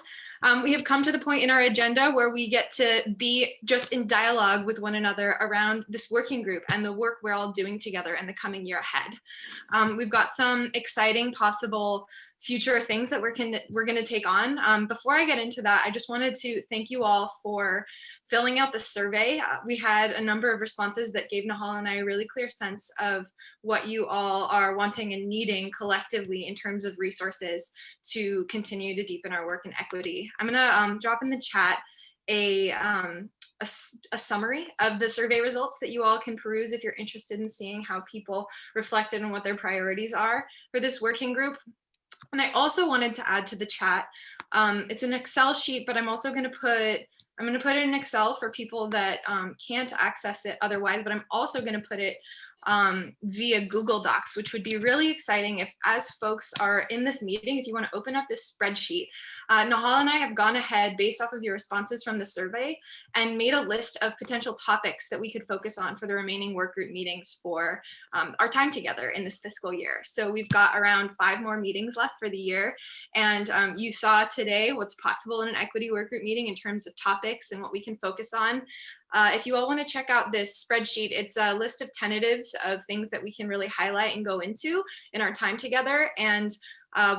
Speaker 1: we have come to the point in our agenda where we get to be just in dialogue with one another around this working group and the work we're all doing together in the coming year ahead. We've got some exciting possible future things that we're going to take on. Before I get into that, I just wanted to thank you all for filling out the survey. We had a number of responses that gave Nahal and I a really clear sense of what you all are wanting and needing collectively in terms of resources to continue to deepen our work in equity. I'm gonna drop in the chat a summary of the survey results that you all can peruse if you're interested in seeing how people reflected on what their priorities are for this working group. And I also wanted to add to the chat, it's an Excel sheet, but I'm also going to put it in Excel for people that can't access it otherwise, but I'm also going to put it via Google Docs, which would be really exciting if, as folks are in this meeting, if you want to open up this spreadsheet. Nahal and I have gone ahead based off of your responses from the survey and made a list of potential topics that we could focus on for the remaining work group meetings for our time together in this fiscal year. So we've got around 5 more meetings left for the year. And you saw today what's possible in an equity work group meeting in terms of topics and what we can focus on. If you all want to check out this spreadsheet, it's a list of tentatives of things that we can really highlight and go into in our time together. And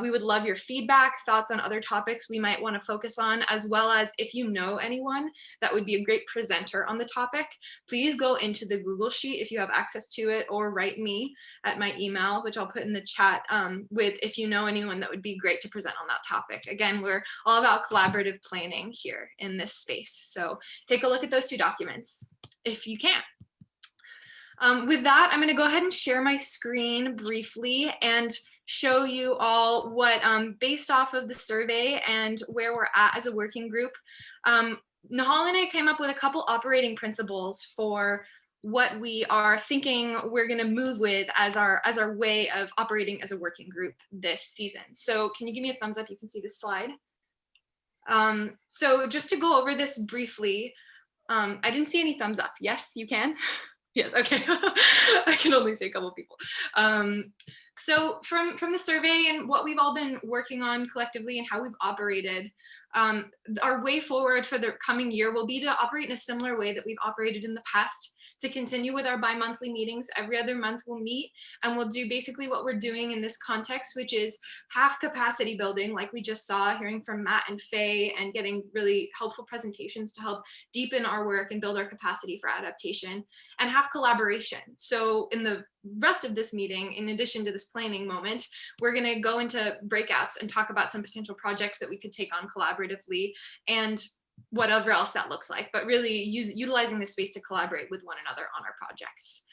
Speaker 1: we would love your feedback, thoughts on other topics we might want to focus on, as well as if you know anyone that would be a great presenter on the topic, please go into the Google Sheet if you have access to it, or write me at my email, which I'll put in the chat, with if you know anyone that would be great to present on that topic. Again, we're all about collaborative planning here in this space. So take a look at those 2 documents if you can. With that, I'm going to go ahead and share my screen briefly and show you all what, based off of the survey and where we're at as a working group, Nahal and I came up with a couple operating principles for what we are thinking we're going to move with as our way of operating as a working group this season. So can you give me a thumbs up? You can see this slide. So just to go over this briefly, I didn't see any thumbs up. Yes, you can. Yes, okay. I can only see a couple people. So from the survey and what we've all been working on collectively and how we've operated, our way forward for the coming year will be to operate in a similar way that we've operated in the past, to continue with our bi-monthly meetings. Every other month we'll meet and we'll do basically what we're doing in this context, which is half capacity building, like we just saw, hearing from Matt and Faye and getting really helpful presentations to help deepen our work and build our capacity for adaptation, and half collaboration. So in the rest of this meeting, in addition to this planning moment, we're going to go into breakouts and talk about some potential projects that we could take on collaboratively and whatever else that looks like, but really utilizing this space to collaborate with one another on our projects.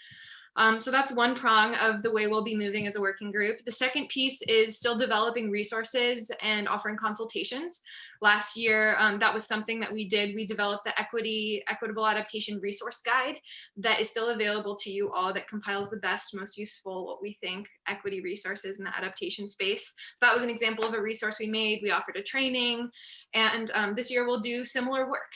Speaker 1: So that's one prong of the way we'll be moving as a working group. The second piece is still developing resources and offering consultations. Last year, that was something that we did. We developed the Equitable Adaptation Resource Guide that is still available to you all, that compiles the best, most useful, what we think, equity resources in the adaptation space. So that was an example of a resource we made. We offered a training, and this year we'll do similar work,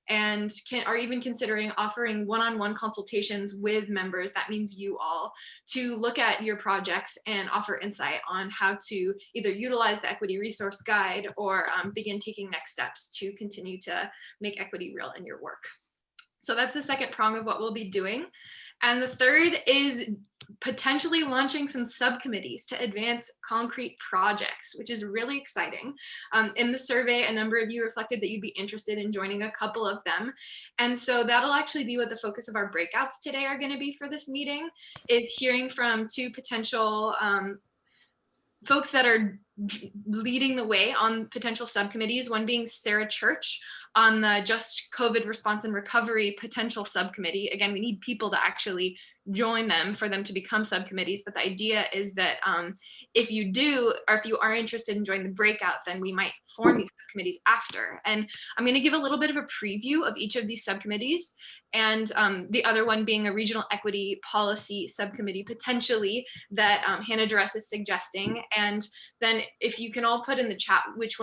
Speaker 1: and are even considering offering one-on-one consultations with members. That means you all, to look at your projects and offer insight on how to either utilize the equity resource guide or begin taking next steps to continue to make equity real in your work. So that's the second prong of what we'll be doing. And the third is potentially launching some subcommittees to advance concrete projects, which is really exciting. In the survey, a number of you reflected that you'd be interested in joining a couple of them. And so that'll actually be what the focus of our breakouts today are going to be for this meeting, is hearing from 2 potential folks that are leading the way on potential subcommittees, one being Sarah Church on the Just COVID Response and Recovery potential subcommittee. Again, we need people to actually join them for them to become subcommittees. But the idea is that if you do, or if you are interested in joining the breakout, then we might form these subcommittees after. And I'm going to give a little bit of a preview of each of these subcommittees, and the other one being a regional equity policy subcommittee potentially that Hannah Duress is suggesting. And then if you can all put in the chat which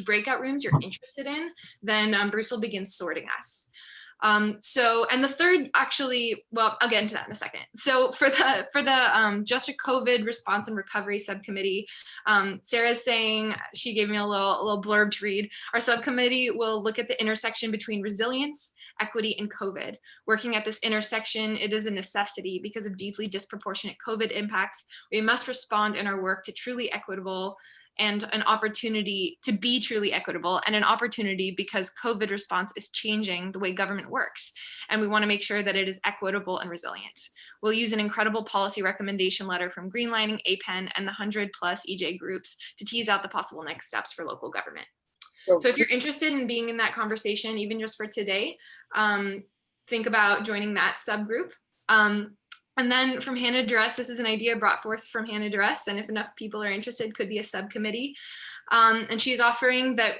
Speaker 1: breakout rooms you're interested in, then Bruce will begin sorting us. And the third, actually, well, I'll get into that in a second. So for the just a COVID response and recovery subcommittee, Sarah's saying, she gave me a little blurb to read. Our subcommittee will look at the intersection between resilience, equity, and COVID. Working at this intersection, it is a necessity because of deeply disproportionate COVID impacts. We must respond in our work to truly equitable and an opportunity to be truly equitable, and an opportunity because COVID response is changing the way government works. And we want to make sure that it is equitable and resilient. We'll use an incredible policy recommendation letter from Greenlining, APEN, and the 100+ EJ groups to tease out the possible next steps for local government. So if you're interested in being in that conversation, even just for today, think about joining that subgroup. And then from Hannah Duress, this is an idea brought forth from Hannah Duress, and if enough people are interested, could be a subcommittee. And she's offering that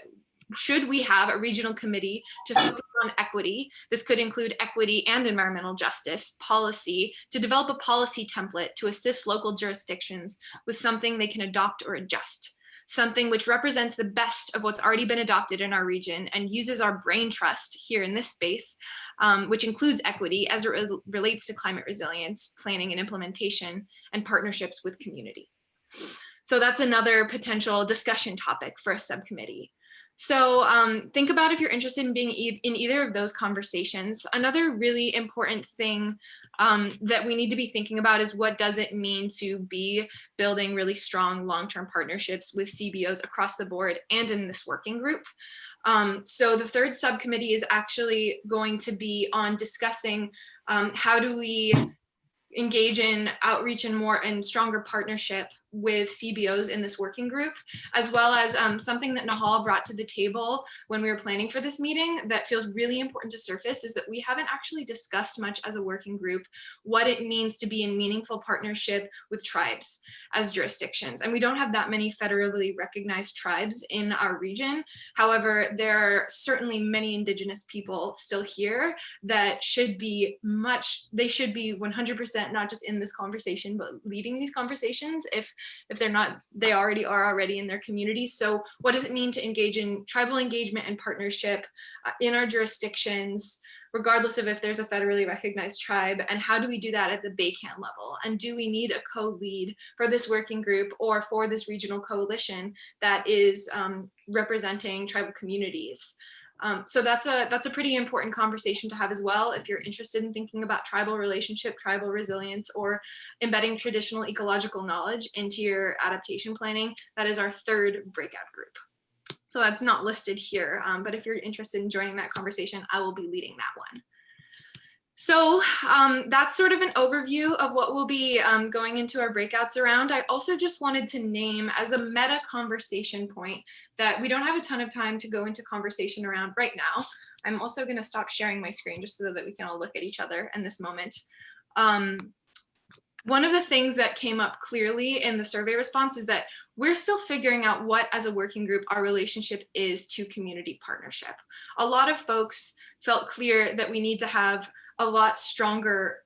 Speaker 1: should we have a regional committee to focus on equity, this could include equity and environmental justice policy, to develop a policy template to assist local jurisdictions with something they can adopt or adjust. Something which represents the best of what's already been adopted in our region and uses our brain trust here in this space, which includes equity as it relates to climate resilience, planning and implementation, and partnerships with community. So that's another potential discussion topic for a subcommittee. So think about if you're interested in being in either of those conversations. Another really important thing that we need to be thinking about is what does it mean to be building really strong long-term partnerships with CBOs across the board and in this working group. So the third subcommittee is actually going to be on discussing how do we engage in outreach and more and stronger partnership with CBOs in this working group, as well as something that Nahal brought to the table when we were planning for this meeting that feels really important to surface is that we haven't actually discussed much as a working group what it means to be in meaningful partnership with tribes as jurisdictions. And we don't have that many federally recognized tribes in our region. However, there are certainly many Indigenous people still here that should be they should be 100% not just in this conversation, but leading these conversations if they're not, they already are already in their communities. So what does it mean to engage in tribal engagement and partnership in our jurisdictions, regardless of if there's a federally recognized tribe, and how do we do that at the BayCAN level? And do we need a co-lead for this working group or for this regional coalition that is representing tribal communities? So that's a pretty important conversation to have as well if you're interested in thinking about tribal relationship, tribal resilience, or embedding traditional ecological knowledge into your adaptation planning. That is our third breakout group. So that's not listed here, but if you're interested in joining that conversation, I will be leading that one. So that's sort of an overview of what we'll be going into our breakouts around. I also just wanted to name as a meta conversation point that we don't have a ton of time to go into conversation around right now. I'm also going to stop sharing my screen just so that we can all look at each other in this moment. One of the things that came up clearly in the survey response is that we're still figuring out what, as a working group, our relationship is to community partnership. A lot of folks felt clear that we need to have a lot stronger,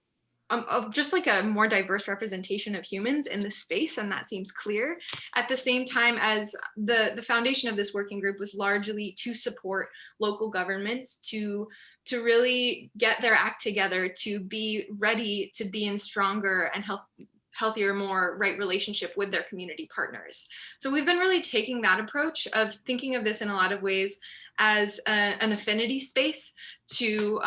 Speaker 1: just like a more diverse representation of humans in this space, and that seems clear. At the same time as the foundation of this working group was largely to support local governments to really get their act together, to be ready to be in stronger and healthier, more right relationship with their community partners. So we've been really taking that approach of thinking of this in a lot of ways as an affinity space to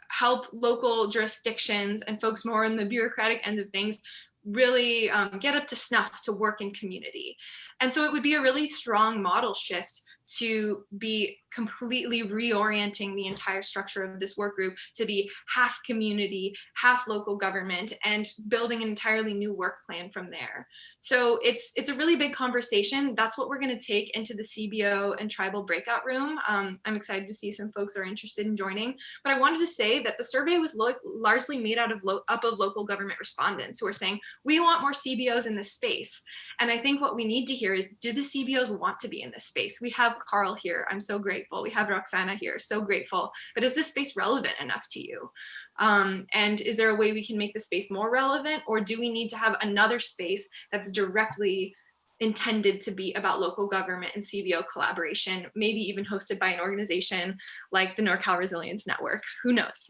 Speaker 1: help local jurisdictions and folks more on the bureaucratic end of things really get up to snuff to work in community. And so it would be a really strong model shift to be completely reorienting the entire structure of this work group to be half community, half local government, and building an entirely new work plan from there. So it's a really big conversation. That's what we're going to take into the CBO and tribal breakout room. I'm excited to see some folks are interested in joining. But I wanted to say that the survey was largely made out of local government respondents who are saying, we want more CBOs in this space. And I think what we need to hear is, do the CBOs want to be in this space? We have Carl here. I'm so grateful. We have Roxana here. So grateful. But is this space relevant enough to you? And is there a way we can make the space more relevant? Or do we need to have another space that's directly intended to be about local government and CBO collaboration, maybe even hosted by an organization like the NorCal Resilience Network? Who knows?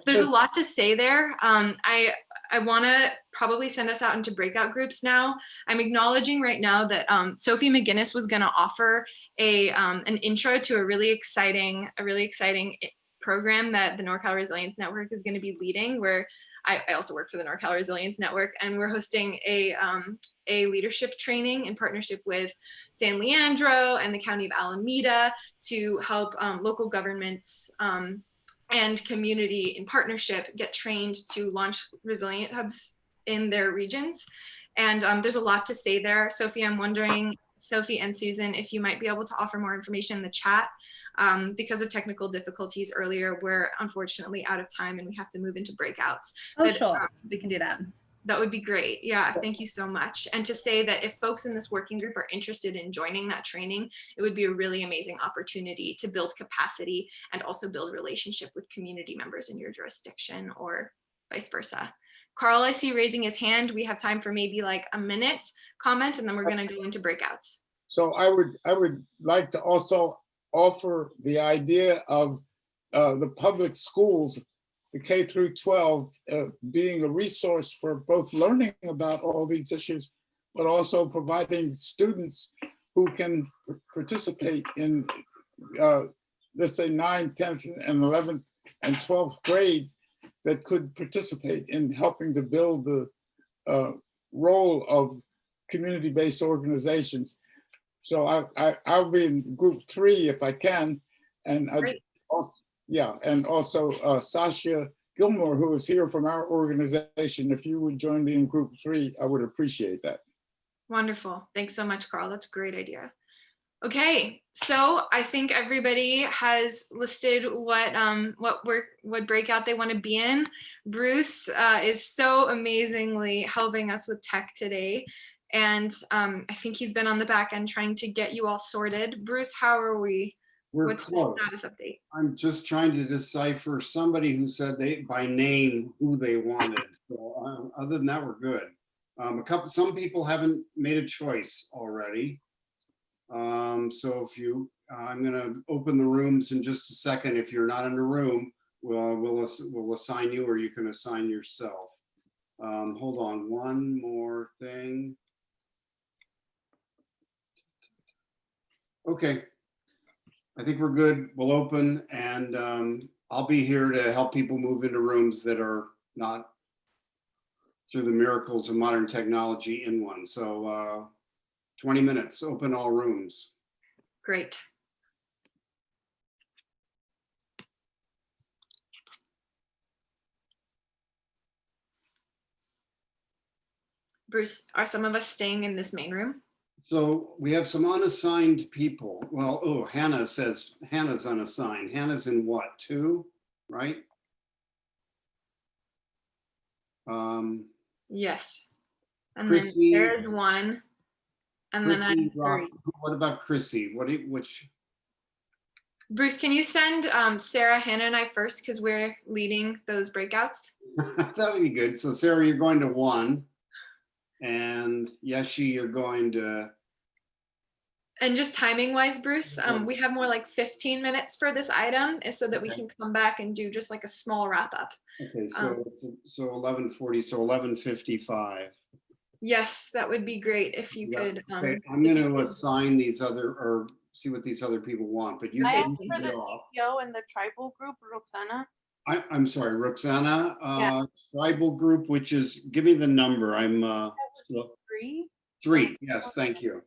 Speaker 1: There's a lot to say there. I want to probably send us out into breakout groups now. I'm acknowledging right now that Sophie McGinnis was going to offer an intro to a really exciting program that the NorCal Resilience Network is going to be leading, where I also work for the NorCal Resilience Network, and we're hosting a leadership training in partnership with San Leandro and the County of Alameda to help local governments and community in partnership get trained to launch resilient hubs in their regions. And there's a lot to say there. Sophie, I'm wondering, Sophie and Susan, if you might be able to offer more information in the chat. Because of technical difficulties earlier, we're unfortunately out of time and we have to move into breakouts.
Speaker 8: Oh,
Speaker 1: but,
Speaker 8: sure, we can do that.
Speaker 1: That would be great. Yeah, thank you so much. And to say that if folks in this working group are interested in joining that training, it would be a really amazing opportunity to build capacity and also build relationship with community members in your jurisdiction, or vice versa. Carl, I see raising his hand. We have time for maybe like a minute comment, and then we're going to go into breakouts.
Speaker 2: So I would like to also offer the idea of the public schools, the K through 12, being a resource for both learning about all these issues, but also providing students who can participate in, let's say, 9th, 10th, and 11th, and 12th grades that could participate in helping to build the role of community-based organizations. So I'll be in group 3 if I can, and also, yeah, and also Sasha Gilmore, who is here from our organization. If you would join me in group 3, I would appreciate that.
Speaker 1: Wonderful. Thanks so much, Carl. That's a great idea. Okay, so I think everybody has listed what breakout they want to be in. Bruce is so amazingly helping us with tech today. And I think he's been on the back end trying to get you all sorted. Bruce, how are we? What's
Speaker 9: close.
Speaker 1: The status update?
Speaker 9: I'm just trying to decipher somebody who said they by name who they wanted. So other than that, we're good. Some people haven't made a choice already. So if you, I'm going to open the rooms in just a second. If you're not in the room, we'll assign you, or you can assign yourself. Hold on, one more thing. Okay, I think we're good. We'll open, and I'll be here to help people move into rooms that are not, through the miracles of modern technology, in one. So 20 minutes, open all rooms.
Speaker 1: Great. Bruce, are some of us staying in this main room?
Speaker 9: So we have some unassigned people. Well, oh, Hannah says Hannah's unassigned. Hannah's in what, 2, right?
Speaker 1: Yes. And
Speaker 9: Chrissy,
Speaker 1: then there's 1. And
Speaker 9: Chrissy,
Speaker 1: then I'm 3.
Speaker 9: what about Chrissy? Which?
Speaker 1: Bruce, can you send Sarah, Hannah, and I first, because we're leading those breakouts?
Speaker 9: That would be good. So Sarah, you're going to 1. And Yeshi, you're going to.
Speaker 1: And just timing wise, Bruce, we have more like 15 minutes for this item, so that we can come back and do just like a small wrap up.
Speaker 9: Okay, so so 11:40, so 11:55.
Speaker 1: Yes, that would be great if you could.
Speaker 9: Okay, I'm going to assign these other, or see what these other people want, but you
Speaker 10: I
Speaker 9: can
Speaker 10: asked for the CPO and the tribal group, Roxana.
Speaker 9: I'm sorry, Roxana,
Speaker 8: Yeah.
Speaker 9: tribal group, which is, give me the number. I'm slow.
Speaker 8: 3.
Speaker 9: 3. Yes, thank you.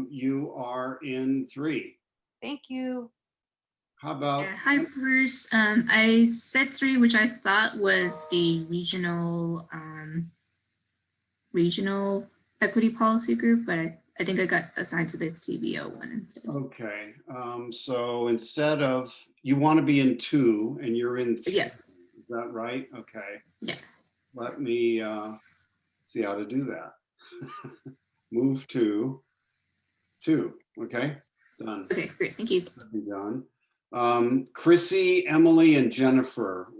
Speaker 9: You are in 3.
Speaker 8: Thank you.
Speaker 9: How about,
Speaker 6: Yeah, hi, Bruce. I said 3, which I thought was the regional equity policy group, but I think I got assigned to the CBO one instead.
Speaker 9: okay, so instead of, you want to be in 2 and you're in 3.
Speaker 6: Yeah.
Speaker 9: Is that right? Okay.
Speaker 6: Yeah.
Speaker 9: Let me see how to do that. Move to 2. Okay, done.
Speaker 6: Okay, great. Thank you.
Speaker 9: That'd be done. Chrissy, Emily, and Jennifer.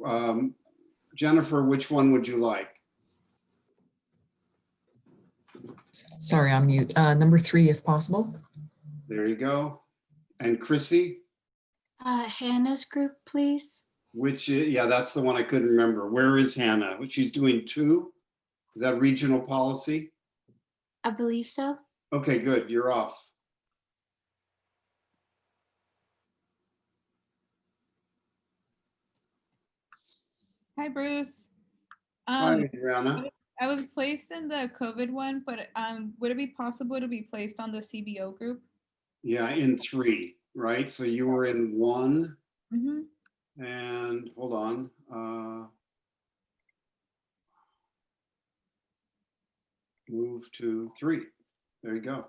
Speaker 9: Jennifer, which one would you like?
Speaker 10: Sorry, on mute. Number 3, if possible.
Speaker 9: There you go. And Chrissy?
Speaker 8: Hannah's group, please.
Speaker 9: Which, yeah, that's the one I couldn't remember. Where is Hannah? She's doing 2? Is that regional policy?
Speaker 8: I believe so.
Speaker 9: Okay, good. You're off.
Speaker 11: Hi, Bruce.
Speaker 9: Hi, Adriana.
Speaker 11: I was placed in the COVID one, but would it be possible to be placed on the CBO group?
Speaker 9: Yeah, in 3, right? So you were in 1.
Speaker 11: Mm-hmm.
Speaker 9: And hold on. Move to 3. There you go.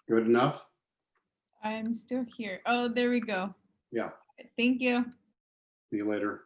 Speaker 9: Good enough?
Speaker 11: I'm still here. Oh, there we go.
Speaker 9: Yeah.
Speaker 11: Thank you.
Speaker 9: See you later.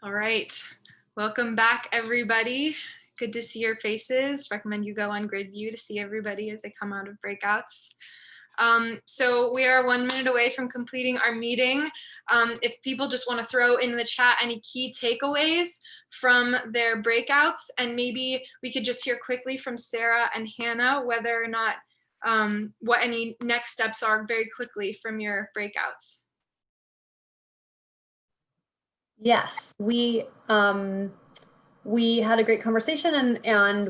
Speaker 1: All right. Welcome back, everybody. Good to see your faces. Recommend you go on grid view to see everybody as they come out of breakouts. So we are 1 minute away from completing our meeting. If people just want to throw in the chat any key takeaways from their breakouts, and maybe we could just hear quickly from Sarah and Hannah whether or not what any next steps are very quickly from your breakouts.
Speaker 12: Yes, we had a great conversation, and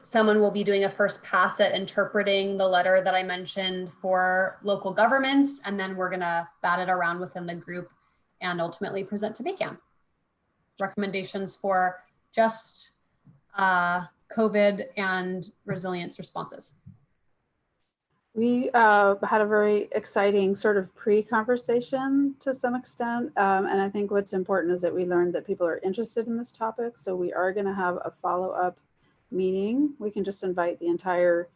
Speaker 12: someone will be doing a first pass at interpreting the letter that I mentioned for local governments, and then we're gonna bat it around within the group and ultimately present to BayCAN. Recommendations for just COVID and resilience responses.
Speaker 13: We had a very exciting sort of pre-conversation to some extent. And I think what's important is that we learned that people are interested in this topic. So we are gonna have a follow-up meeting. We can just invite the entire,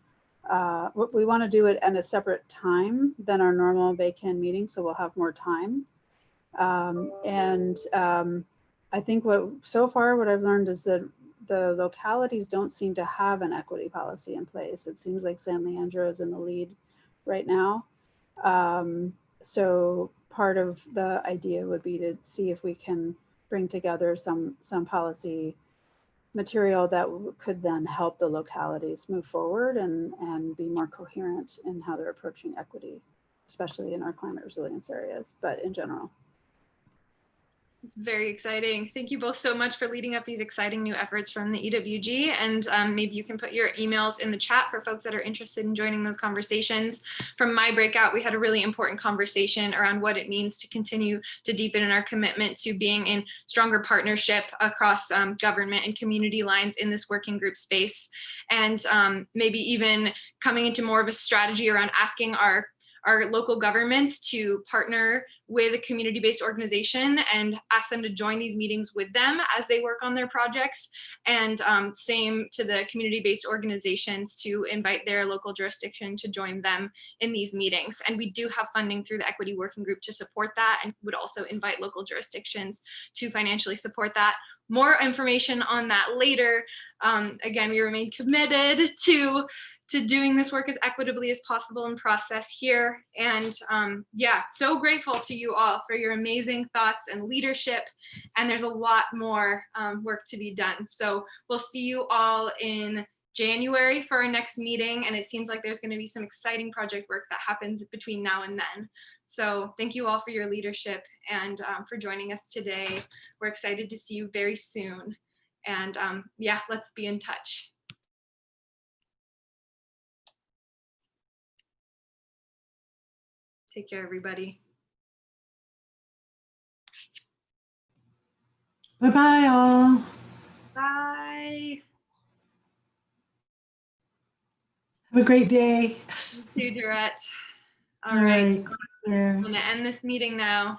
Speaker 13: we wanna do it at a separate time than our normal BayCAN meeting, so we'll have more time. I think so far what I've learned is that the localities don't seem to have an equity policy in place. It seems like San Leandro is in the lead right now. So part of the idea would be to see if we can bring together some policy material that could then help the localities move forward and be more coherent in how they're approaching equity, especially in our climate resilience areas, but in general.
Speaker 1: It's very exciting. Thank you both so much for leading up these exciting new efforts from the EWG. And maybe you can put your emails in the chat for folks that are interested in joining those conversations. From my breakout, we had a really important conversation around what it means to continue to deepen in our commitment to being in stronger partnership across government and community lines in this working group space. And maybe even coming into more of a strategy around asking our local governments to partner with a community-based organization and ask them to join these meetings with them as they work on their projects. And same to the community-based organizations to invite their local jurisdiction to join them in these meetings. And we do have funding through the Equity Working Group to support that, and would also invite local jurisdictions to financially support that. More information on that later. Again, we remain committed to doing this work as equitably as possible in process here. And yeah, so grateful to you all for your amazing thoughts and leadership. And there's a lot more work to be done. So we'll see you all in January for our next meeting. And it seems like there's going to be some exciting project work that happens between now and then. So thank you all for your leadership and for joining us today. We're excited to see you very soon. And yeah, let's be in touch. Take care, everybody.
Speaker 14: Bye-bye, all.
Speaker 1: Bye.
Speaker 14: Have a great day.
Speaker 1: You too, Durette. All
Speaker 14: All
Speaker 1: right.
Speaker 14: right. Yeah.
Speaker 1: I'm going to end this meeting now.